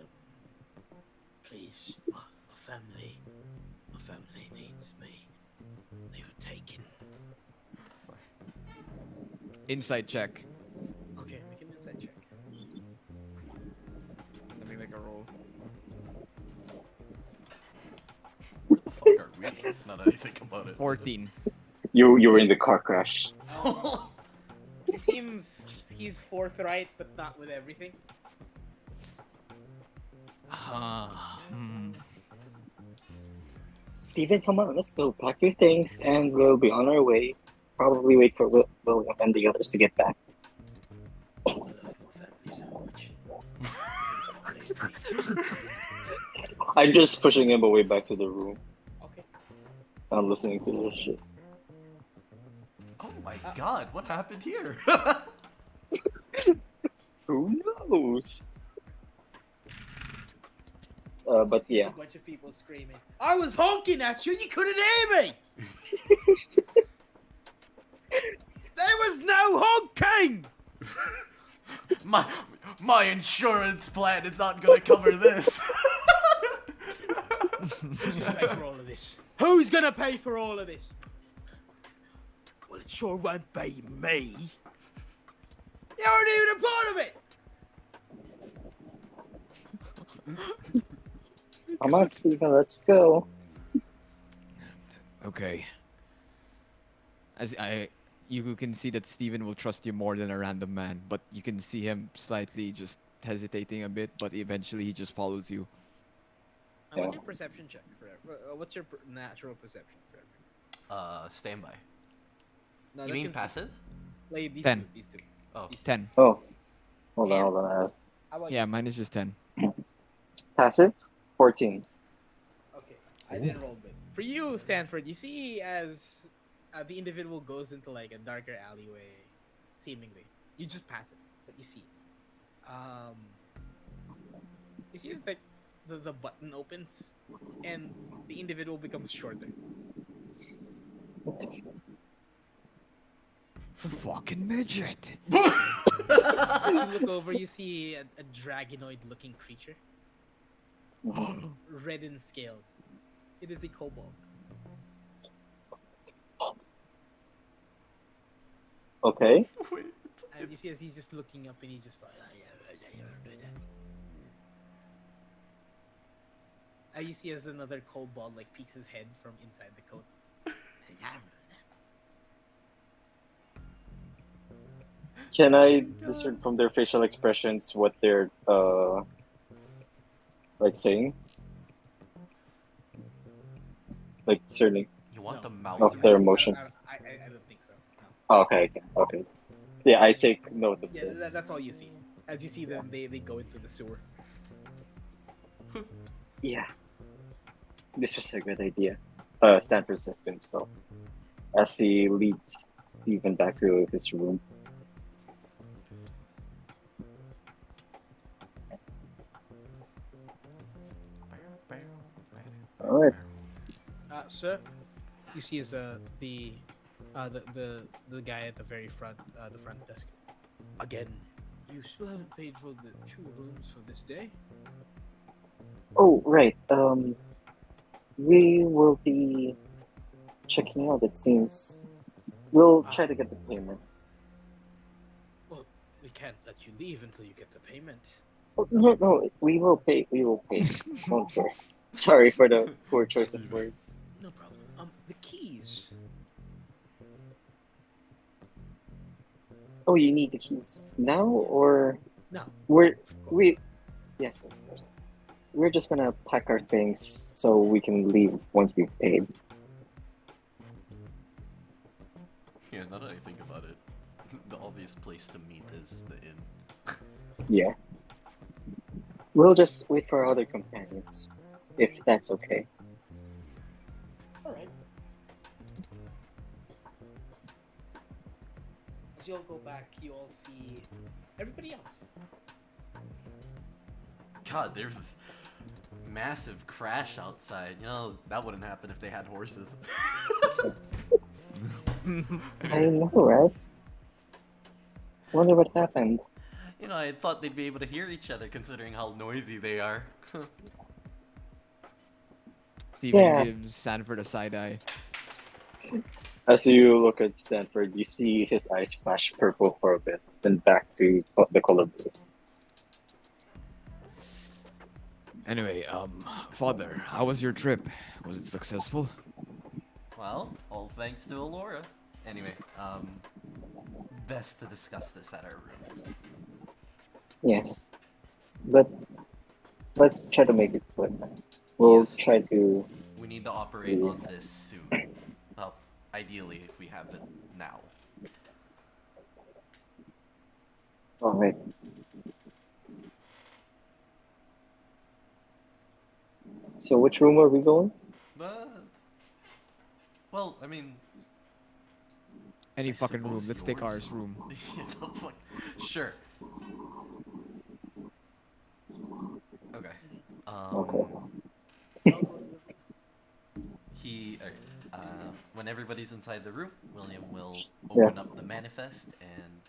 please, my family needs me. They were taken. Insight check. Okay, make an insight check. Let me make a roll. Where the fuck are we? Now that I think about it. 14. You were in the car crash. It seems he's forthright, but not with everything. Hmm. Steven, come on, let's go. Pack your things, and we'll be on our way. Probably wait for William and the others to get back. I love my family so much. Please don't leave me. I'm just pushing him away back to the room. Okay. I'm listening to this shit. Oh my god, what happened here? Who knows? But Sees yeah. a bunch of people screaming. I was honking at you. You couldn't hear me. There was no honking. My insurance plan is not gonna cover this. Who's gonna pay for all of this? Who's gonna pay for all of this? Well, it sure won't be me. You aren't even a part of it. Come on, Steven, let's go. Okay. You can see that Steven will trust you more than a random man, but you can see him slightly just hesitating a bit, but eventually he just follows you. What's your perception check for what's your natural perception for everything? Standby. No, You that mean can see- passive? Like these 10. two. These two. Oh. 10. Oh, hold Damn. on, hold on. How about Yeah, you? mine is just 10. Passive, 14. Okay, I didn't roll good. For you, Stanford, you see as the individual goes into like a darker alleyway, seemingly. You just pass it, but you see. You see, it's like the button opens, and the individual becomes shorter. What the fuck? It's a fucking midget. As you look over, you see a dragonoid-looking creature, red and scaled. It is a kobold. Okay. Wait. And you see as he's just looking up and he's just like, you see as another kobold like peeks his head from inside the coat. Can I discern from their facial expressions what they're like saying? Like discerning You want No. the mouth? of their emotions. I don't think so. No. Oh, okay. Yeah, I take note of Yeah, this. that's all you see. As you see them, they go into the sewer. Yeah. This was a good idea. Stanford system, so as he leads Steven back to his room. Alright. Sir, you see as the guy at the very front, the front desk. Again, you still haven't paid for the 2 rooms for this day. Oh, right. We will be checking out, it seems. We'll try to get the payment. Well, we can't let you leave until you get the payment. Oh, no, we will pay. Don't worry. Sorry for the poor choice of words. No problem. The keys. Oh, you need the keys now, or No. yes, of course. We're just gonna pack our things so we can leave once we've paid. Yeah, now that I think about it, the obvious place to meet is the inn. Yeah. We'll just wait for our other companions, if that's okay. All right. As you all go back, you all see everybody else. God, there's this massive crash outside. You know, that wouldn't happen if they had horses. I know, right? Wonder what happened. You know, I thought they'd be able to hear each other considering how noisy they are. Steven Yeah. gives Sanford a side eye. As you look at Stanford, you see his eyes flash purple for a bit, then back to the color blue. Anyway, Father, how was your trip? Was it successful? Well, all thanks to Alora. Anyway, best to discuss this at our rooms. Yes, but let's try to make it quick. We'll Yes. try to. We need to operate on this soon. Well, ideally, if we have it now. All right. So, which room are we going? Well, I mean, Any I fucking room. suppose Let's take yours. ours room. Sure. Okay. Okay. When everybody's inside the room, William will Yeah. open up the manifest and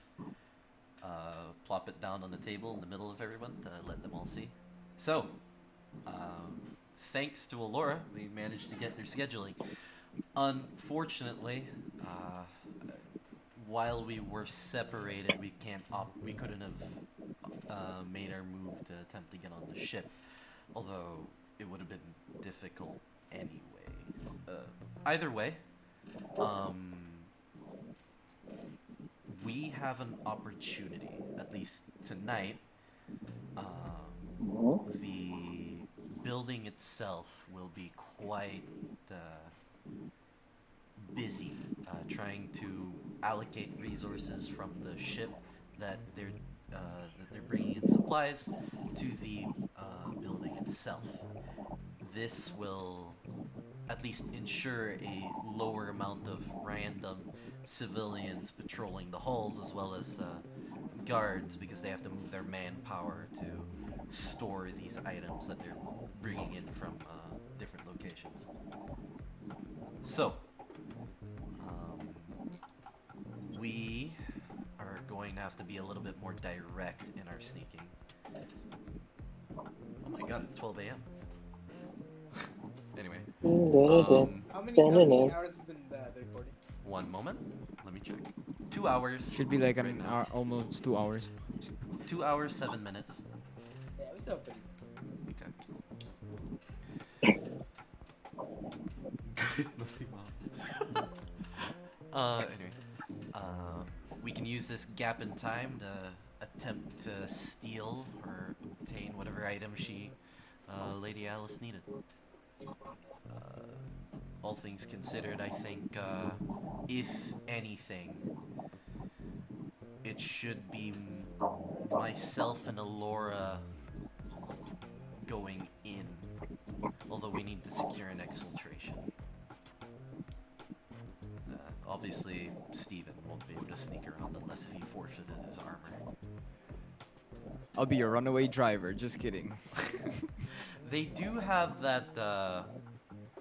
plop it down on the table in the middle of everyone to let them all see. So, thanks to Alora, we managed to get their scheduling. Unfortunately, while we were separated, we couldn't have made our move to attempt to get on the ship, although it would have been difficult anyway. Either way, we have an opportunity, at least tonight. Mhm. The building itself will be quite busy trying to allocate resources from the ship that they're bringing in supplies to the building itself. This will at least ensure a lower amount of random civilians patrolling the halls, as well as guards, because they have to move their manpower to store these items that they're bringing in from different locations. So, we are going to have to be a little bit more direct in our sneaking. Oh my god, it's 12 a.m. Anyway, How many hours has been the recording? one moment. Let me check. 2 hours. Should be like right an now. hour, almost 2 hours. 2 hours, 7 minutes. Yeah, we still have 30. Okay. No sleep, Mom. Anyway, we can use this gap in time to attempt to steal or obtain whatever item Lady Alice needed. All things considered, I think, if anything, it should be myself and Alora going in, although we need to secure an exfiltration. Obviously, Steven won't be able to sneak around unless if he forfeited his armor. I'll be your runaway driver. Just kidding. They do have that.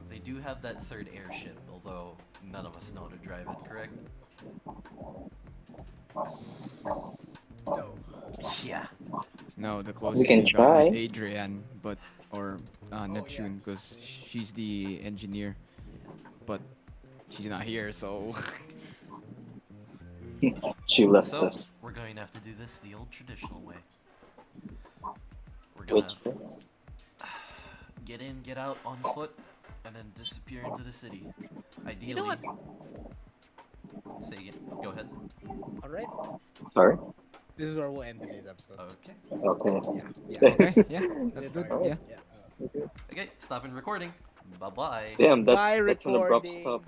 They do have that third airship, although none of us know how to drive it. Correct? No. Yeah. No, the closest can we got is try. Adrian, or Neptune, because she's the engineer. But she's not here, so She left So us. we're going to have to do this the old traditional way. We're Which gonna is? get in, get out on foot, and then disappear into the city. Ideally. You know what? Say again. Go ahead. Alright. Sorry. This is where we'll end today's episode. Okay. Okay. Yeah. okay, yeah, that's good. Alright. Yeah. Yeah. That's it. Okay. Stopping recording. Bye bye. Damn, Bye, that's an abrupt recording. stop.